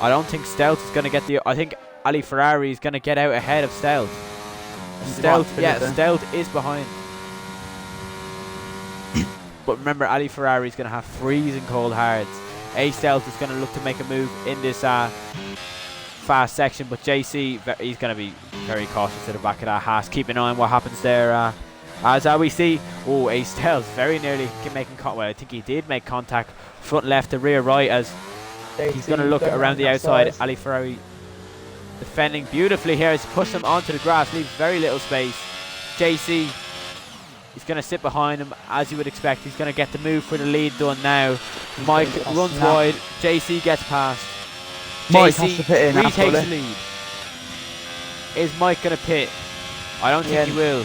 I don't think Stealth is going to get the... I think Ali Ferrari is going to get out ahead of Stealth. Stealth is behind. But remember, Ali Ferrari is going to have freezing cold hards. A Stealth is going to look to make a move in this fast section, but JC, he's going to be very cautious at the back of that Haas. Keep an eye on what happens there. As we see, Ace Styles very nearly making contact. Well, I think he did make contact. Front left to rear right as he's going to look around the outside. Ali Ferrari defending beautifully here. He's pushed him onto the grass, leaves very little space. JC, he's going to sit behind him as you would expect. He's going to get the move for the lead done now. Mike runs wide. JC gets past. Mike has to pit in retakes the lead. Is Mike going to pit? I don't think he will.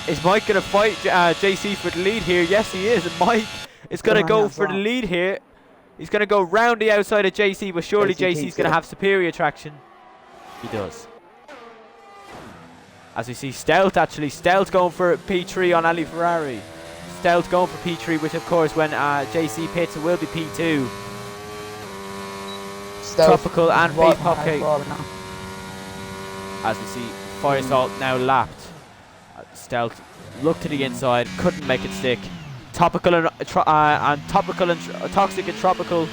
Is Mike going to fight JC for the lead here? Yes, he is. And Mike is going to go for the lead here. He's going to go round the outside of JC, but surely JC's going to have superior traction. He does. As we see Stealth, actually. Stealth going for P3 on Ali Ferrari. Stealth going for P3, which of course when JC pits, it will be P2. Stealth, Tropical and Face Popcake. As we see Fire Salt now lapped. Stealth looked to the inside, couldn't make it stick. Topical and Toxic and Tropical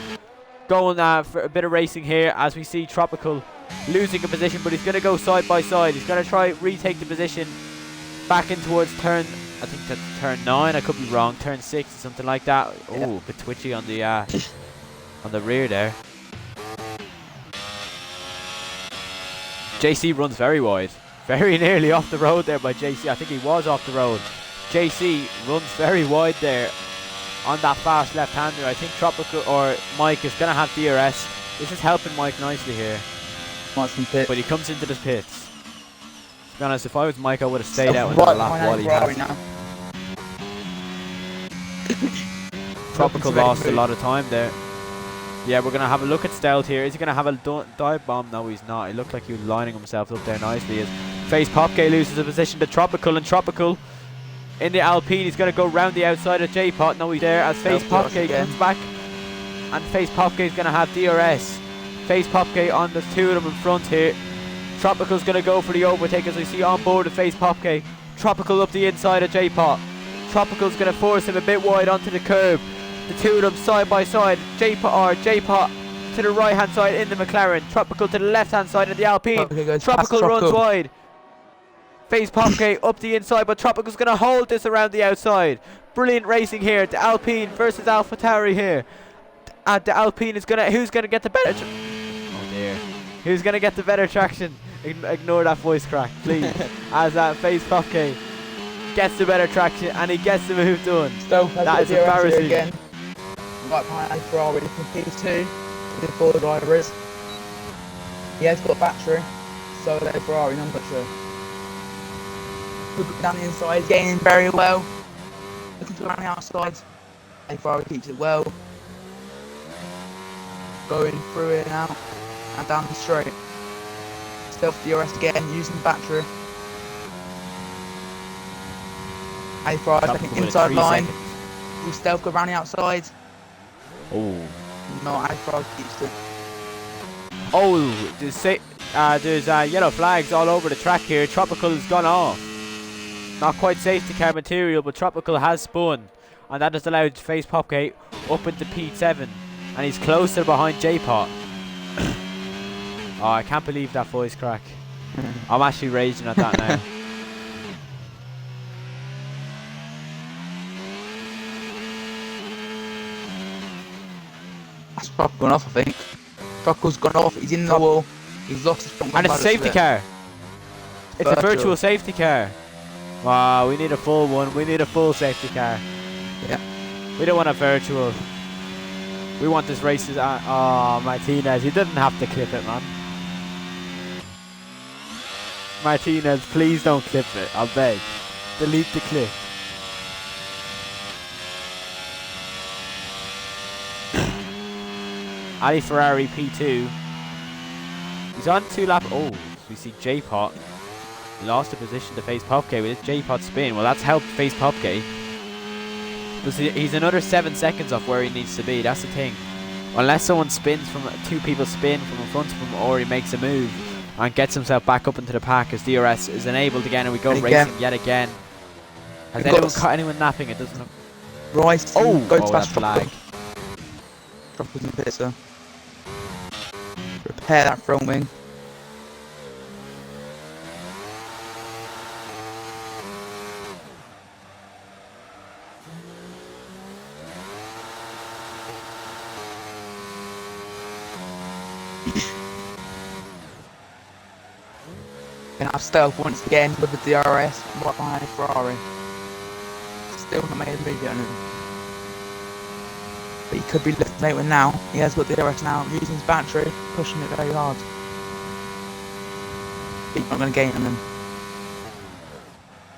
going for a bit of racing here as we see Tropical losing a position, but he's going to go side by side. He's going to try retake the position back in towards turn, I think that's turn 9, I could be wrong, turn 6 or something like that. Oh, a bit twitchy on the rear there. JC runs very wide. Very nearly off the road there by JC. I think he was off the road. JC runs very wide there on that fast left-hander. I think Tropical or Mike is going to have DRS. This is helping Mike nicely here. But he comes into the pits. To be honest, if I was Mike, I would have stayed out in the lap while he has. Tropical lost a lot of time there. Yeah, we're going to have a look at Stealth here. Is he going to have a dive bomb? No, he's not. He looked like he was lining himself up there nicely. As Face Popke loses a position to Tropical, and Tropical in the Alpine, he's going to go round the outside of J-Pot. No, he's there as Face Popke comes back. And Face Popke is going to have DRS. Face Popke on the two of them in front here. Tropical's going to go for the overtake as we see on board of Face Popke. Tropical up the inside of J-Pot. Tropical's going to force him a bit wide onto the curb. The two of them side by side. J-Pot to the right hand side in the McLaren. Tropical to the left hand side of the Alpine. Tropical runs wide. Face Popke up the inside, but Tropical's going to hold this around the outside. Brilliant racing here. The Alpine versus AlphaTauri here. The Alpine is going to... Who's going to get the better... Oh dear. Who's going to get the better traction? Ignore that voice crack, please. As Face Popke gets the better traction and he gets the move done. That is embarrassing. Again. Right behind Ferrari from P2. Before the driver is. He has got battery. So there's Ferrari number 2. Down the inside, gaining very well. Looking to around the outside. And Ferrari keeps it well. Going through it now. And down the straight. Stealth DRS again, using the battery. And Ferrari taking inside line. Will Stealth go around the outside? Oh. No, Ferrari keeps it. Oh, there's yellow flags all over the track here. Tropical's gone off. Not quite safety car material, but Tropical has spun. And that has allowed Face Popke up into P7. And he's closer behind J-Pot. Oh, I can't believe that voice crack. I'm actually raging at that now. That's Tropical gone off, I think. Tropical's gone off, he's in the wall. He's lost his front. And it's a safety car. It's a virtual safety car. Wow, we need a full one. We need a full safety car. Yeah. We don't want a virtual. We want this race to... oh, Martinez, you didn't have to clip it, man. Martinez, please don't clip it. I'll beg. Delete the clip. Ali Ferrari P2. He's on 2 lap. Oh, we see J-Pot. Lost a position to Face Popke with his J-Pot spin. Well, that's helped Face Popke. He's another 7 seconds off where he needs to be. That's the thing. Unless someone spins from... 2 people spin from in front of him, or he makes a move and gets himself back up into the pack as DRS is enabled again, and we go racing yet again. Has anyone caught anyone napping? It doesn't look... Right. Oh, go past flag. Tropical in the pit, sir. repair that front wing. Gonna have stealth once again with the DRS right behind the Ferrari. Still not made a move on him. But he could be lifting late one now. He has got the DRS now, using his battery, pushing it very hard. But he's not going to gain on him.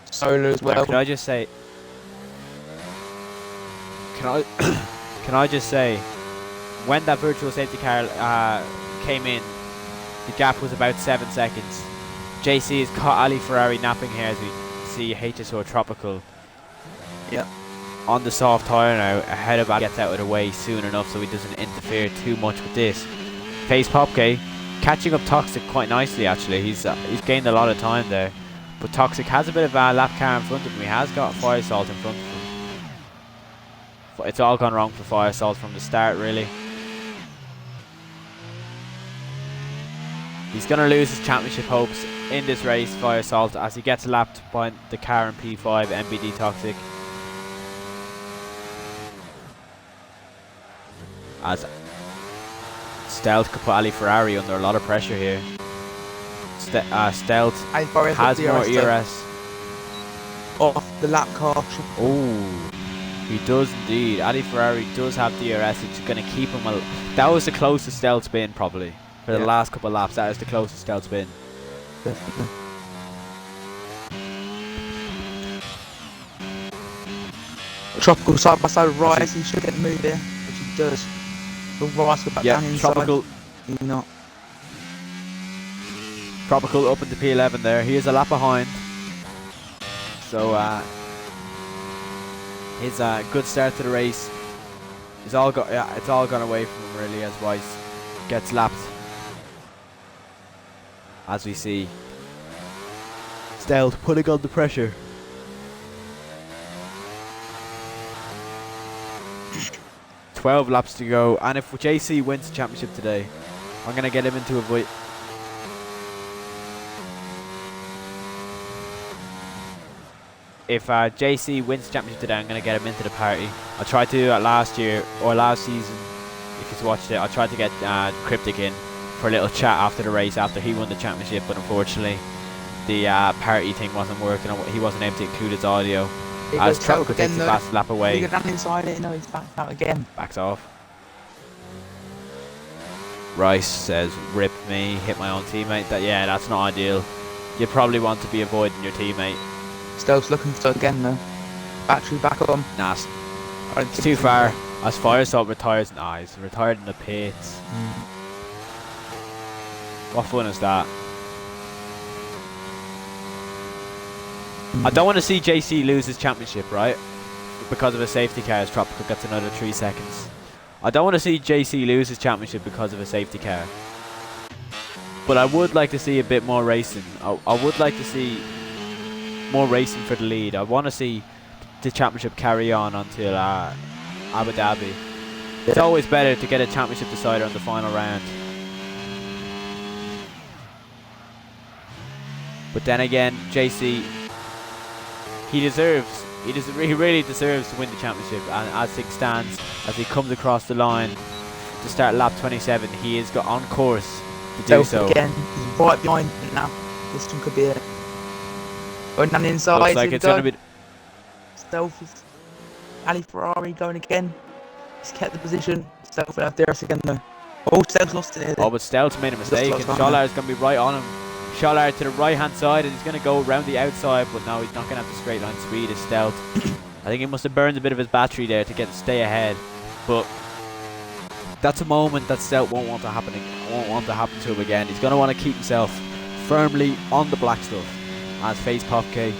Solo as well. Can I just say? Can I just say, when that virtual safety car came in, the gap was about 7 seconds. JC has caught Ali Ferrari napping here as we see HSO Tropical. Yep. On the soft tyre now, ahead of Ali, gets out of the way soon enough so he doesn't interfere too much with this. Face Popke catching up Toxic quite nicely actually. He's gained a lot of time there. But Toxic has a bit of a lap car in front of him. He has got Fire Salt in front of him. It's all gone wrong for Fire Salt from the start really. He's going to lose his championship hopes in this race, Fire Salt, as he gets lapped by the car in P5, MBD Toxic. As Stealth could put Ali Ferrari under a lot of pressure here. Stealth has more ERS. Off the lap car. Oh, he does indeed. Ali Ferrari does have DRS, which is going to keep him. That was the closest Stealth's been probably. For the last couple of laps, that is the closest Stealth's been. Definitely. Tropical side by side with Rice, he should get the move there, which he does. But Rice will back down inside. Tropical. He's not. Tropical up into P11 there. He is a lap behind. So his good start to the race is all it's all gone away from him really as Rice gets lapped. As we see Stealth putting on the pressure. "12 laps to go, and if JC wins the championship today, I'm going to get him into a void. If JC wins the championship today, I'm going to get him into the party. I tried to do that last year, or last season, if you've watched it. I tried to get Cryptic in for a little chat after the race, after he won the championship, but unfortunately, the party thing wasn't working. He wasn't able to include his audio. As Tropical takes the fast lap away. He got down inside it, no, he's backed out again. Backs off. Rice says, "Rip me, hit my own teammate." Yeah, that's not ideal. You probably want to be avoiding your teammate. Stealth's looking for again though. Battery back on. Nah, it's too far. As Fire Salt retires, he's retired in the pits. What fun is that? I don't want to see JC lose his championship, right? Because of a safety car, as Tropical gets another 3 seconds. I don't want to see JC lose his championship because of a safety car. But I would like to see a bit more racing. I would like to see more racing for the lead. I want to see the championship carry on until Abu Dhabi. It's always better to get a championship decider on the final round. But then again, JC, he really deserves to win the championship. And as things stands, as he comes across the line to start lap 27, he is on course to do so. Again, he's right behind him now. This one could be it. Going down the inside. Looks like it's going to be. Stealth is Ali Ferrari going again. He's kept the position. Stealth will have DRS again though. Oh, Stealth lost it here. Oh, but Stealth made a mistake, and Scholar is going to be right on him. Scholar to the right hand side, and he's going to go around the outside, but no, he's not going to have the straight line speed as Stealth. I think he must have burned a bit of his battery there to stay ahead, but that's a moment that Stealth won't want to happen to him again. He's going to want to keep himself firmly on the black stuff. As Face Popke,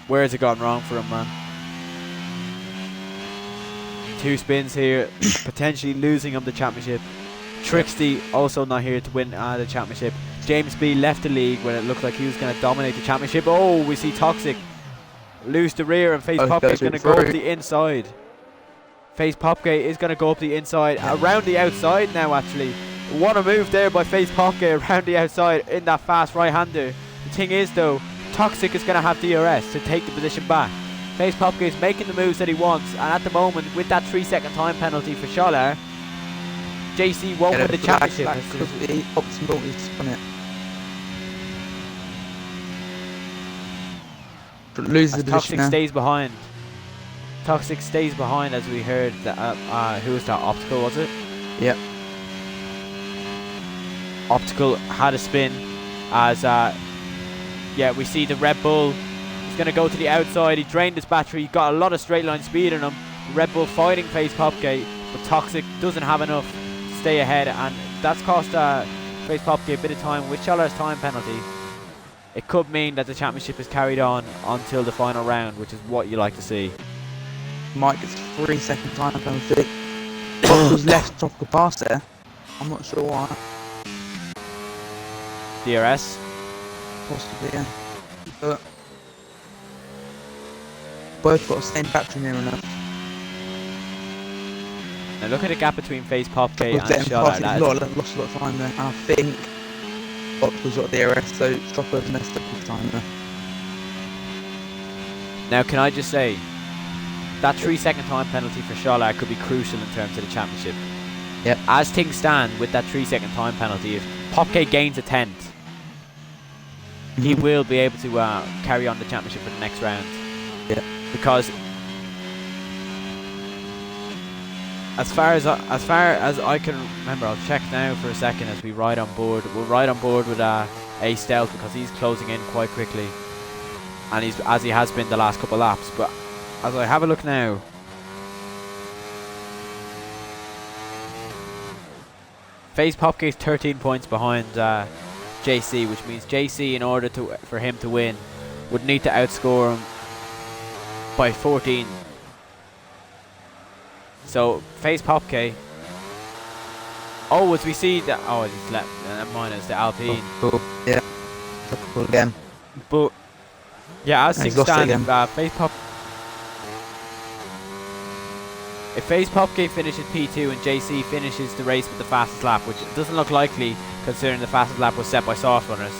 where has it gone wrong for him, man? 2 spins here, potentially losing him the championship. Trixty also not here to win the championship. James B left the league when it looked like he was going to dominate the championship. Oh, we see Toxic lose the rear, and Face Popke is going to go up the inside. Face Popke is going to go up the inside, around the outside now actually. What a move there by Face Popke around the outside in that fast right-hander. The thing is though, Toxic is going to have DRS to take the position back. Face Popke is making the moves that he wants, and at the moment, with that 3-second time penalty for Scholler, JC won't win the championship. Loses the Toxic position stays behind. Toxic stays behind, as we heard. That who was that? Optical, was it? Yep. Optical had a spin as yeah, we see the Red Bull. He's going to go to the outside. He drained his battery. He got a lot of straight line speed in him. Red Bull fighting Face Popke, but Toxic doesn't have enough to stay ahead, and that's cost Face Popke a bit of time with Scholler's time penalty. It could mean that the championship is carried on until the final round, which is what you like to see. Mike gets 3-second time penalty. What was left off the pass there? I'm not sure why. DRS. Possibly, yeah. But both got the same battery near enough. Now look at the gap between Face Popke and Lost Scholler. a lot of time there. And I think Optical's got DRS, so Stropper's messed up his time there. Now can I just say, that 3-second time penalty for Scholler could be crucial in terms of the championship. Yep. As things stand with that 3-second time penalty, if Popke gains a 10th, he will be able to carry on the championship for the next round. Yeah. Because as far as I can remember, I'll check now for a second as we ride on board. We'll ride on board with a Stealth because he's closing in quite quickly, and as he has been the last couple of laps. But as I have a look now, Face Popke is 13 points behind JC, which means JC, in order for him to win, would need to outscore him by 14. So Face Popke. Oh, as we see that. Oh, he's left. Never mind, it's the Alpine. Yeah. Topical again. But yeah, as things stand, Face Pop. If Face Popke finishes P2 and JC finishes the race with the fastest lap, which doesn't look likely considering the fastest lap was set by soft runners,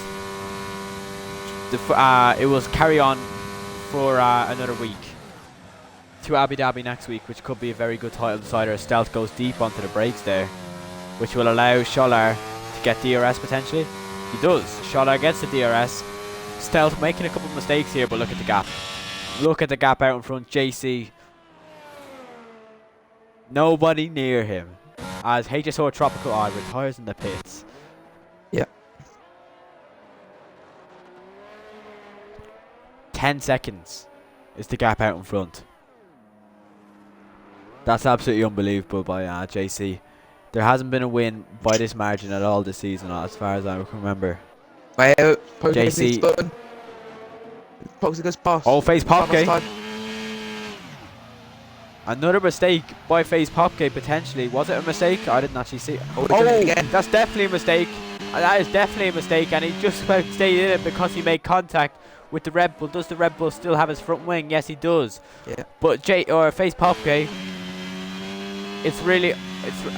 it will carry on for another week to Abu Dhabi next week, which could be a very good title decider as Stealth goes deep onto the brakes there, which will allow Scholler to get DRS potentially. He does. Scholler gets the DRS. Stealth making a couple of mistakes here, but look at the gap. Look at the gap out in front. JC. Nobody near him. As HSO Tropical retires in the pits. Yeah. 10 seconds is the gap out in front. That's absolutely unbelievable by JC. There hasn't been a win by this margin at all this season, as far as I can remember. JC. Poxy goes past. Oh, Face Popke. Another mistake by Face Popke potentially. Was it a mistake? I didn't actually see it. Oh, that's definitely a mistake. That is definitely a mistake, and he just about stayed in it because he made contact with the Red Bull. Does the Red Bull still have his front wing? Yes, he does. Yeah. But Face Popke, it's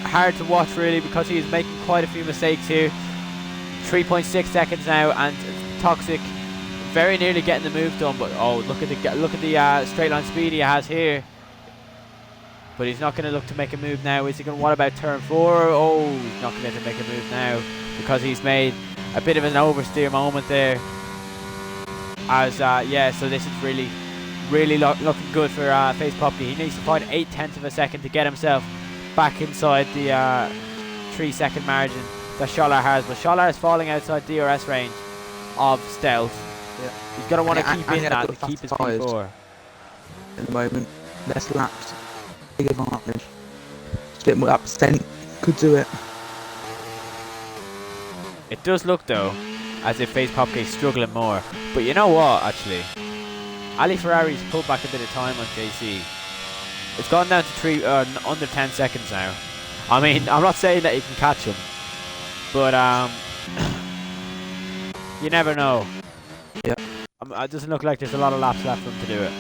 hard to watch really because he is making quite a few mistakes here. 3.6 seconds now, and Toxic very nearly getting the move done. But oh, look at the straight line speed he has here. But he's not going to look to make a move now. Is he going to? What about turn 4? Oh, he's not going to make a move now because he's made a bit of an oversteer moment there. As yeah, so this is really looking good for Face Popke. He needs to find 0.8 of a second to get himself back inside the 3-second margin that Scholler has. But Scholler is falling outside DRS range of Stealth. Yeah. He's going to want to keep in that to keep his P4. At the moment, less laps. Big advantage. Just a bit more upset. Could do it. It does look though as if Face Popke is struggling more. But you know what, actually? Ali Ferrari's pulled back a bit of time on JC. It's gone down to under 10 seconds now. I mean, I'm not saying that he can catch him, but you never know. Yeah. It doesn't look like there's a lot of laps left for him to do it.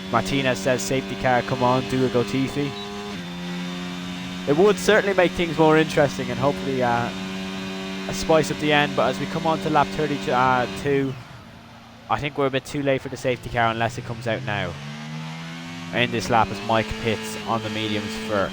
Martinez says, safety car, come on, do a Gotifi. It would certainly make things more interesting and hopefully a spice up the end. But as we come on to lap 32, I think we're a bit too late for the safety car unless it comes out now. In this lap as Mike pits on the mediums for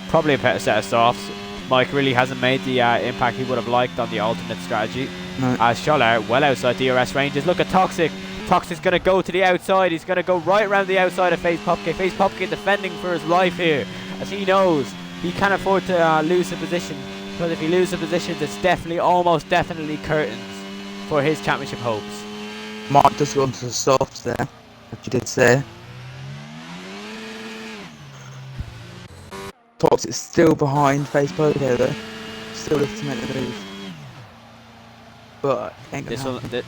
probably a better set of softs. Mike really hasn't made the impact he would have liked on the alternate strategy. No. As Scholler, well outside DRS ranges. Look at Toxic. Toxic's going to go to the outside. He's going to go right around the outside of FaZe Popke. FaZe Popke defending for his life here, as he knows he can't afford to lose the position. Because if he loses the position, it's definitely, almost definitely curtains for his championship hopes. Mark does go onto the softs there, like you did say. Tox is still behind FaZe Popke though. Still looking to make the move. But ain't gonna happen.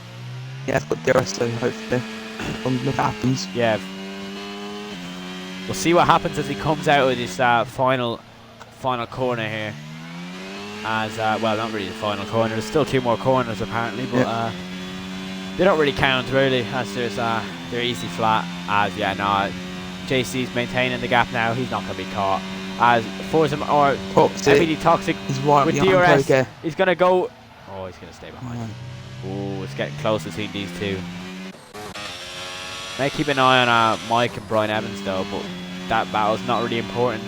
Yeah, I've got DRS though, hopefully. Look what happens. Yeah. We'll see what happens as he comes out of this final corner here. As well, not really the final corner. There's still 2 more corners apparently, but they don't really count really. As they're easy flat. As JC's maintaining the gap now. He's not going to be caught. As Forza or FPD Toxic with DRS, he's going to go. Oh, he's going to stay behind. Oh, it's getting close between these two. May keep an eye on Mike and Brian Evans though, but that battle's not really important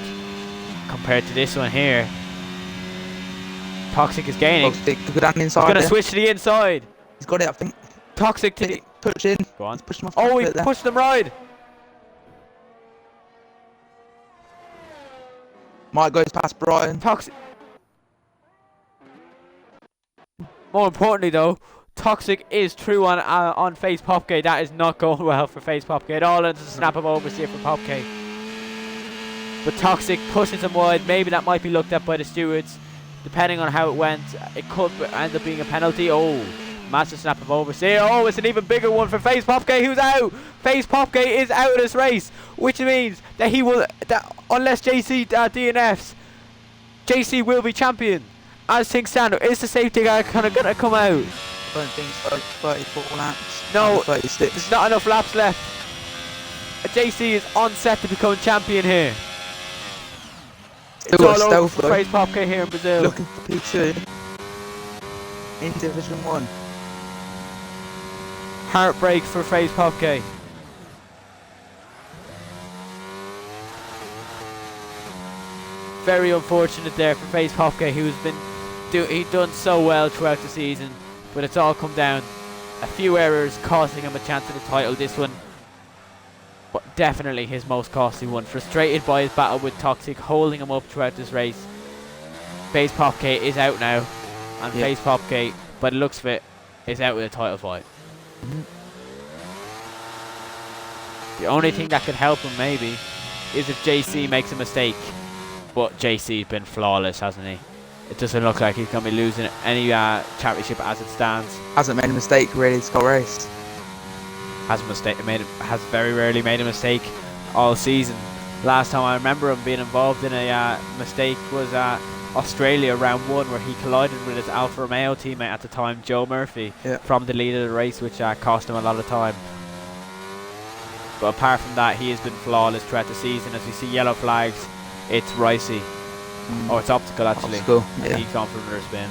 compared to this one here. Toxic is gaining. Toxic to go down inside. He's going to switch to the inside. He's got it, I think. Toxic to the push in. Go on. Push him off. Oh, he pushed them right. Mike goes past Brian. Toxic. More importantly though, Toxic is true on FaZe Popke. That is not going well for FaZe Popke at all. It's a snap of oversteer for Popke. But Toxic pushes him wide. Maybe that might be looked at by the stewards. Depending on how it went, it could end up being a penalty. Oh, massive snap of oversteer. Oh, it's an even bigger one for FaZe Popke, who's out. FaZe Popke is out of this race, which means that he will, unless JC DNFs, JC will be champion. As things stand, is the safety car kind of going to come out? I don't think so. 34 laps. No, 36. there's not enough laps left. JC is on set to become champion here. It's all over for FaZe Popke here in Brazil. Looking for P2 in Division 1. Heartbreak for FaZe Popke. Very unfortunate there for FaZe Popke, who's been he'd done so well throughout the season, but it's all come down. A few errors costing him a chance at the title this one, but definitely his most costly one. Frustrated by his battle with Toxic holding him up throughout this race. FaZe Popke is out now, and FaZe Popke, by the looks of it, is out with a title fight. The only thing that could help him maybe is if JC makes a mistake, but JC's been flawless, hasn't he? It doesn't look like he's going to be losing any championship as it stands. Hasn't made a mistake really this whole race. Has very rarely made a mistake all season. Last time I remember him being involved in a mistake was Australia round 1, where he collided with his Alfa Romeo teammate at the time, Joe Murphy, from the lead of the race, which cost him a lot of time. But apart from that, he has been flawless throughout the season. As we see yellow flags, it's Ricey. Oh, it's optical actually. Optical, and he's gone for another spin.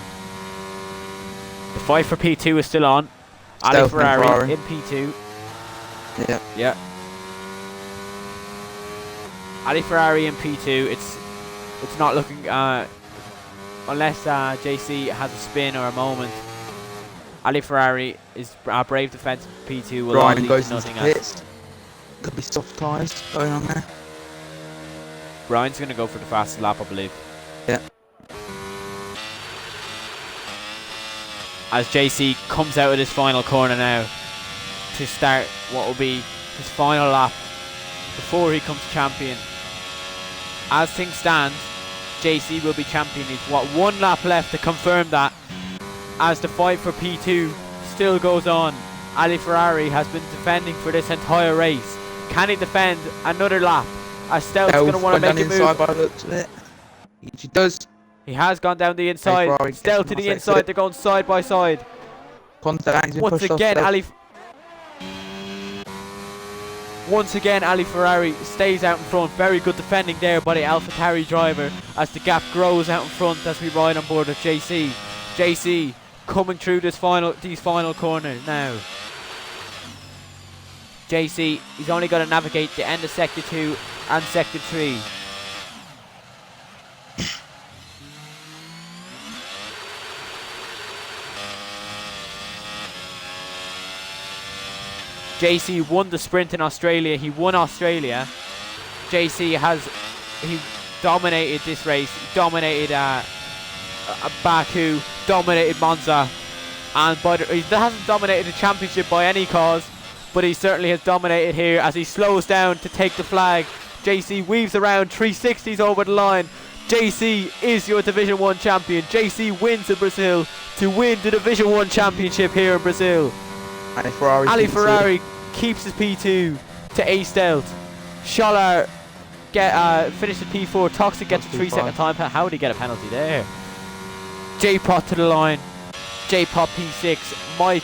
The fight for P2 is still on. Ali Ferrari in P2. Yeah. Ali Ferrari in P2. It's not looking unless JC has a spin or a moment. Ali Ferrari is brave defense P2 will Brian lead goes to nothing into the else. pits. Could be soft tyres going on there. Brian's going to go for the fastest lap, I believe. Yeah. As JC comes out of this final corner now to start what will be his final lap before he comes champion. As things stand, JC will be champion. He's one lap left to confirm that. As the fight for P2 still goes on, Ali Ferrari has been defending for this entire race. Can he defend another lap? As Stealth's going to want to make a move. By the looks of it. He does. He has gone down the inside. Stealth to the inside. They're going side by side. Once again, Ali. Once again, Ali Ferrari stays out in front. Very good defending there by the AlphaTauri driver as the gap grows out in front as we ride on board with JC. JC coming through these final corners now. JC, he's only got to navigate the end of Sector 2 and Sector 3. JC won the sprint in Australia. He won Australia. JC he dominated this race. He dominated Baku, dominated Monza, and he hasn't dominated the championship by any cause, but he certainly has dominated here as he slows down to take the flag. JC weaves around, 360s over the line. JC is your Division 1 champion. JC wins in Brazil to win the Division 1 championship here in Brazil. Ali Ferrari keeps his P2 to A stealth. Scholar finishes P4. Toxic gets a 3-second time. How did he get a penalty there? J-Pot to the line. J-Pot P6. Mike,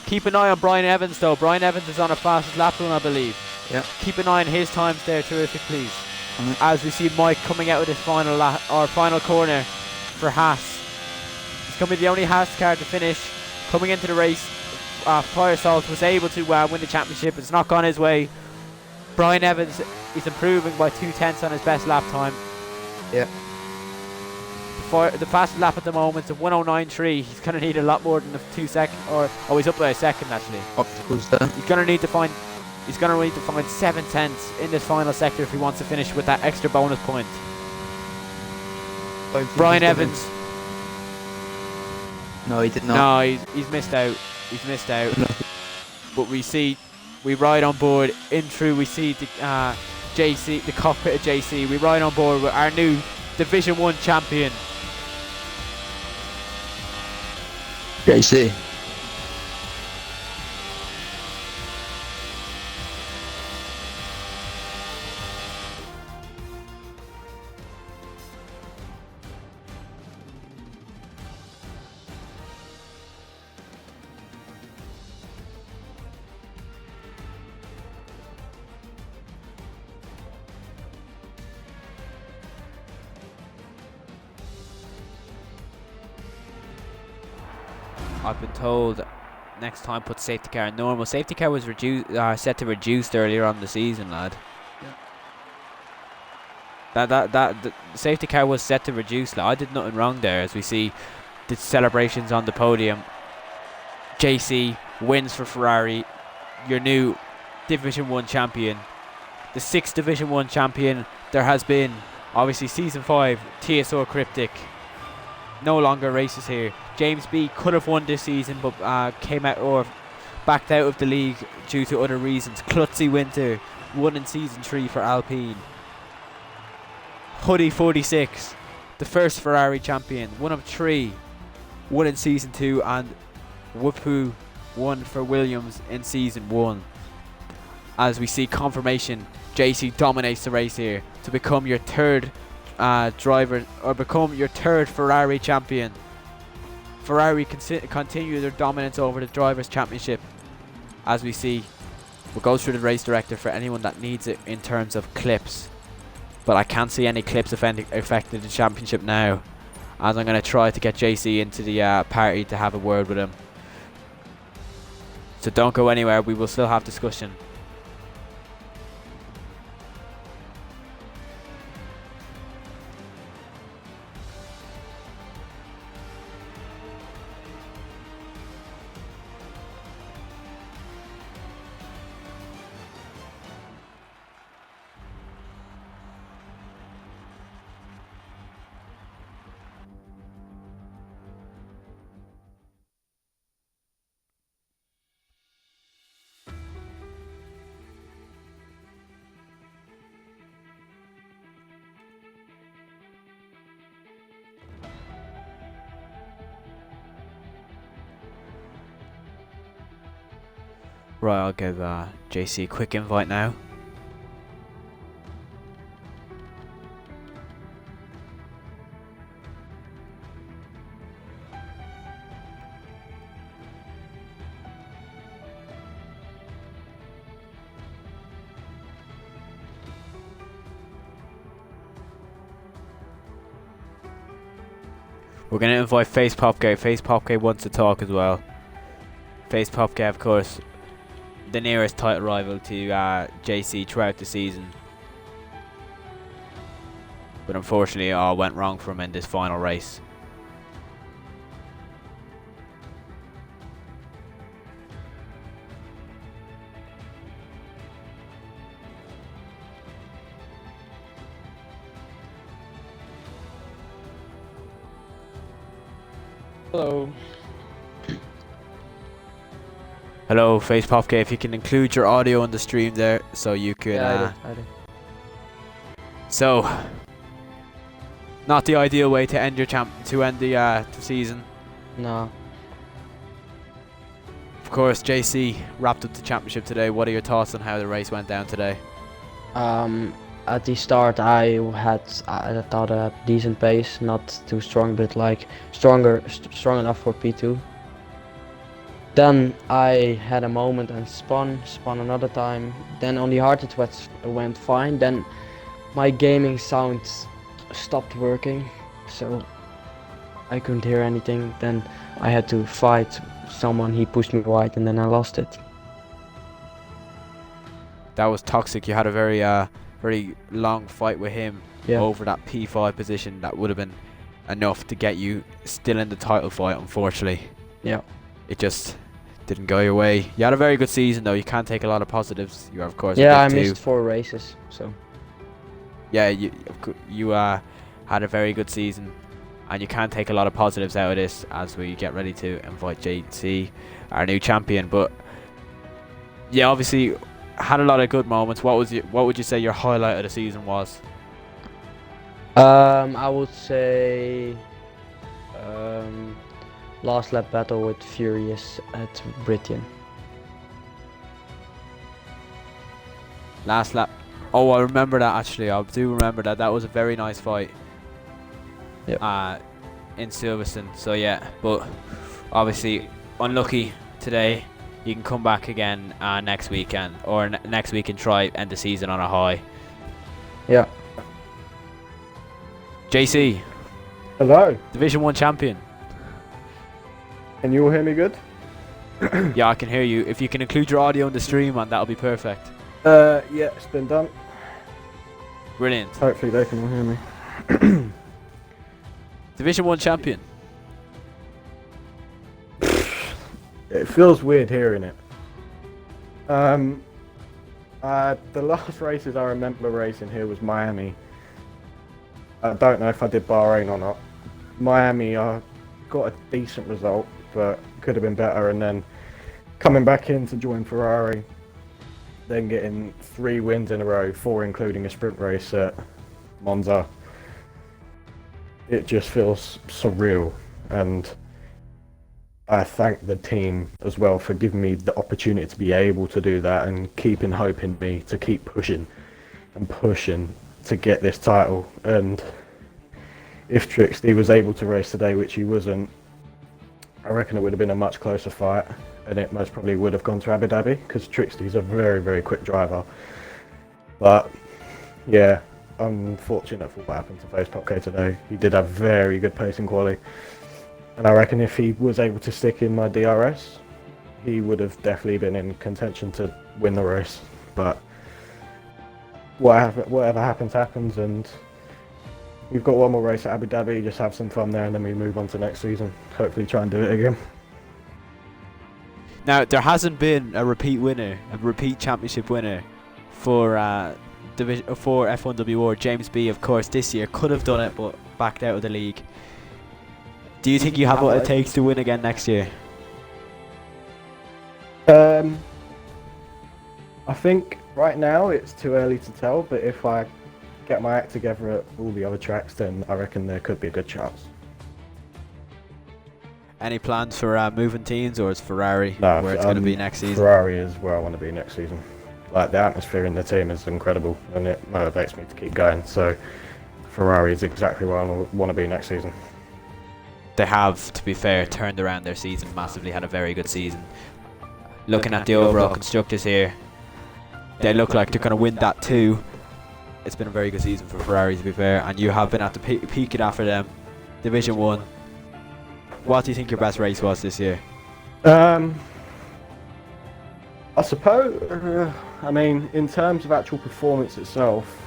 keep an eye on Brian Evans though. Brian Evans is on a fastest lap run, I believe. Yeah. Keep an eye on his times there. Terrific, please. As we see Mike coming out with his final corner for Haas. It's going to be the only Haas car to finish. Coming into the race, Firesalt was able to win the championship. It's not gone his way. Brian Evans is improving by 2/10 on his best lap time. Yeah. The fastest lap at the moment is a 1:09.3. He's going to need a lot more than a 2 second, he's up by a second actually. Obstacles there. He's going to need to find 7/10 in this final sector if he wants to finish with that extra bonus point. Brian Evans. No, he did not. No, he's missed out. He's missed out. But we ride on board in through. We see the JC, the cockpit of JC. We ride on board with our new Division 1 champion. JC. I've been told next time put safety car in normal. Safety car was set to reduced earlier on in the season, lad. Yeah. The safety car was set to reduce. Lad. I did nothing wrong there. As we see the celebrations on the podium. JC wins for Ferrari, your new Division 1 champion, the 6th Division 1 champion. There has been obviously Season 5 TSO Cryptic no longer races here. James B could have won this season, but came out or backed out of the league due to other reasons. Klutzy Winter won in Season 3 for Alpine. Hoodie 46, the first Ferrari champion, one of 3, won in Season 2, and Wupu won for Williams in Season 1. As we see confirmation, JC dominates the race here to become your third driver, or become your third Ferrari champion. Ferrari continue their dominance over the Drivers' Championship. As we see, we'll go through the race director for anyone that needs it in terms of clips. But I can't see any clips affecting the championship now, as I'm going to try to get JC into the party to have a word with him. So don't go anywhere, we will still have discussion. Right, I'll give JC a quick invite now. We're going to invite Face Popgate. Face Popgate wants to talk as well. Face Popgate, of course, the nearest title rival to JC throughout the season. But unfortunately, all went wrong for him in this final race. Hello. Hello, Face Popgate. If you can include your audio on the stream there, so you could. Yeah, I did. So, not the ideal way to end your the season. No. Of course, JC wrapped up the championship today. What are your thoughts on how the race went down today? At the start, I thought a decent pace, not too strong, but like strong enough for P2. Then I had a moment and spun another time. Then on the hard it went fine. Then my gaming sound stopped working, so I couldn't hear anything. Then I had to fight someone. He pushed me wide, and then I lost it. That was toxic. You had a very long fight with him over that P5 position. That would have been enough to get you still in the title fight. Unfortunately, it just didn't go your way. You had a very good season, though. You can't take a lot of positives. You are, of course, I missed 4 races, so yeah, you had a very good season, and you can't take a lot of positives out of this as we get ready to invite JC, our new champion. But yeah, obviously had a lot of good moments. What would you say your highlight of the season was? I would say last lap battle with Furious at Britian. Last lap. Oh, I remember that actually. I do remember that. That was a very nice fight. Yep. In Silverstone. So yeah, but obviously unlucky today. You can come back again next weekend or next week and try end the season on a high. Yeah. JC. Hello. Division 1 champion. Can you all hear me good? Yeah, I can hear you. If you can include your audio in the stream, man, that'll be perfect. Yeah, it's been done. Brilliant. Hopefully they can all hear me. Division 1 champion. It feels weird hearing it. The last races I remember racing here was Miami. I don't know if I did Bahrain or not. Miami, I got a decent result, but could have been better. And then coming back in to join Ferrari, then getting 3 wins in a row, 4 including a sprint race at Monza. It just feels surreal, and I thank the team as well for giving me the opportunity to be able to do that and keeping hope in me to keep pushing and pushing to get this title. And if Trixie was able to race today, which he wasn't, I reckon it would have been a much closer fight, and it most probably would have gone to Abu Dhabi because Trixie's a very, very quick driver. But yeah, I'm fortunate for what happened to Face Popke today. He did have very good pacing quality, and I reckon if he was able to stick in my DRS, he would have definitely been in contention to win the race. But whatever happens, and we've got one more race at Abu Dhabi. Just have some fun there, and then we move on to next season. Hopefully try and do it again. Now, there hasn't been a repeat championship winner for for F1WR. James B, of course, this year could have done it, but backed out of the league. Do you think you have what it takes to win again next year? I think right now it's too early to tell, but if I get my act together at all the other tracks, then I reckon there could be a good chance. Any plans for moving teams, or is Ferrari No, where it's going to be next season? Ferrari is where I want to be next season. Like, the atmosphere in the team is incredible, and it motivates me to keep going. So Ferrari is exactly where I want to be next season. They have, to be fair, turned around their season massively, had a very good season. Looking at the overall constructors here, they look like they're going to win that too. It's been a very good season for Ferrari, to be fair, and you have been at the peak of that for them. Division 1, what do you think your best race was this year? I suppose, I mean, in terms of actual performance itself,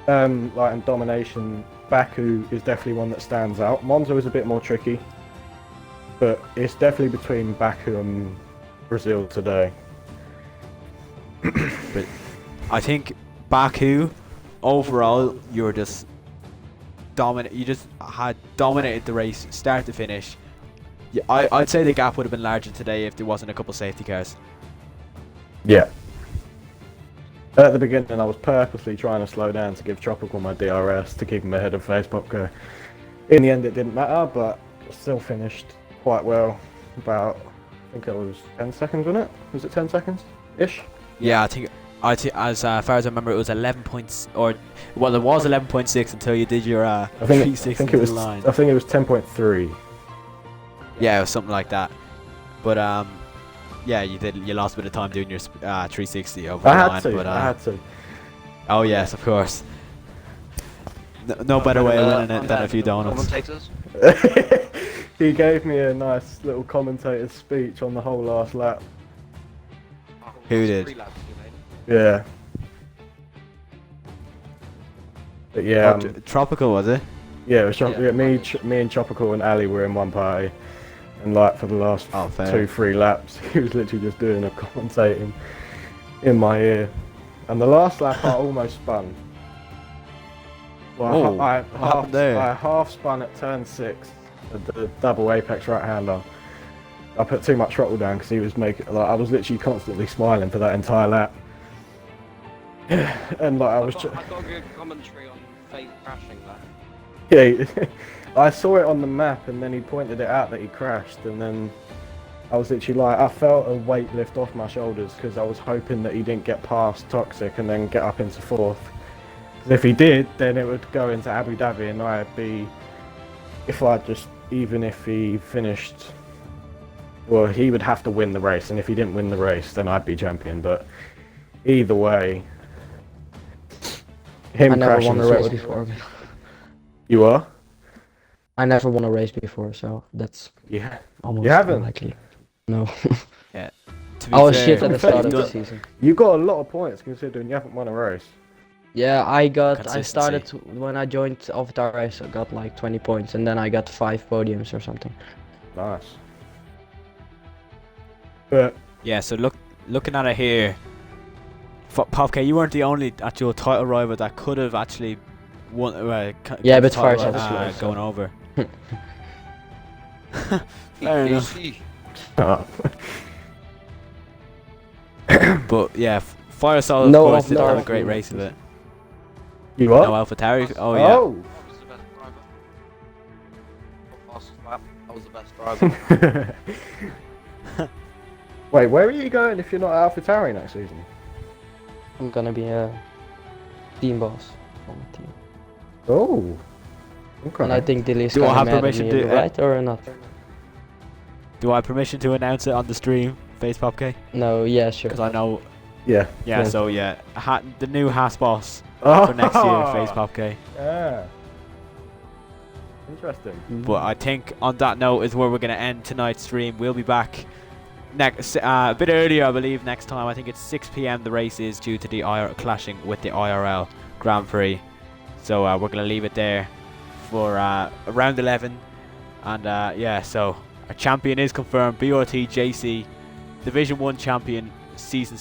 like in domination, Baku is definitely one that stands out. Monza was a bit more tricky, but it's definitely between Baku and Brazil today. But I think Baku, overall, you were just dominant. You just had dominated the race, start to finish. Yeah, I'd say the gap would have been larger today if there wasn't a couple safety cars. Yeah. At the beginning, I was purposely trying to slow down to give Tropical my DRS to keep him ahead of F1WR. In the end, it didn't matter, but still finished quite well. About, I think it was 10 seconds, wasn't it? Was it 10 seconds ish? Yeah, I think as far as I remember, it was 11 points, or well, it was 11.6 until you did your I think 360 it was. line. I think it was 10.3. Yeah, it was something like that. But yeah, you lost a bit of time doing your 360 over the line. I had to. Oh yes, of course. No better way of winning it than a few donuts. Commentators. He gave me a nice little commentator's speech on the whole last lap. Who did? 3 laps, you made. Yeah. But yeah, Tropical, was it? yeah, it was Yeah. me and Tropical and Ali were in one party, and like for the last Oh, fair. 2-3 laps, he was literally just doing a commentating in my ear. And the last lap, I almost spun. Well, Oh, I what happened there? I half spun at turn 6, the double apex right hander. I put too much throttle down because he was making, like, I was literally constantly smiling for that entire lap. And like I was. I got a good commentary on fake crashing that. Yeah, I saw it on the map, and then he pointed it out that he crashed, and then I was literally like, I felt a weight lift off my shoulders because I was hoping that he didn't get past Toxic and then get up into 4th. 'Cause if he did, then it would go into Abu Dhabi, and I'd be, even if he finished, well, he would have to win the race, and if he didn't win the race, then I'd be champion. But either way, him I never crashing won a sort race of- before. You are? I never won a race before, so that's Yeah. almost You haven't? unlikely. No. To be I was fair, shit at the start of you've the done- season. You got a lot of points considering you haven't won a race. Yeah, I Consistency. started when I joined Avatar Race. I got like 20 points, and then I got 5 podiums or something. Nice. But Yeah, so looking at it here, Popk, you weren't the only actual title rival that could have actually won. Yeah, got the but title, Fire's had a slow, going over. Fair Fair enough. But yeah, Firesol of No course didn't have a Alpha great Tauri. race of it. you No what? Alpha Tauri. Oh yeah. Oh. I was the best driver. Fastest lap. I was the best driver. Wait, where are you going if you're not at AlphaTauri next season? I'm gonna be a team boss on the team. Oh. Okay. And I think Dilly's Do I kinda have mad at permission me, to- right or not? Do I have permission to announce it on the stream, Face Popk? No, yeah, sure. Because I know. Yeah. Yeah. So yeah, the new Haas boss Oh. for next year, Face Popk. Yeah. Interesting. But I think on that note is where we're going to end tonight's stream. We'll be back next a bit earlier, I believe, next time. I think it's 6 p.m. the race is due to the clashing with the IRL Grand Prix. So we're going to leave it there for round 11. And yeah, so our champion is confirmed. BRT JC, Division 1 champion, season 6.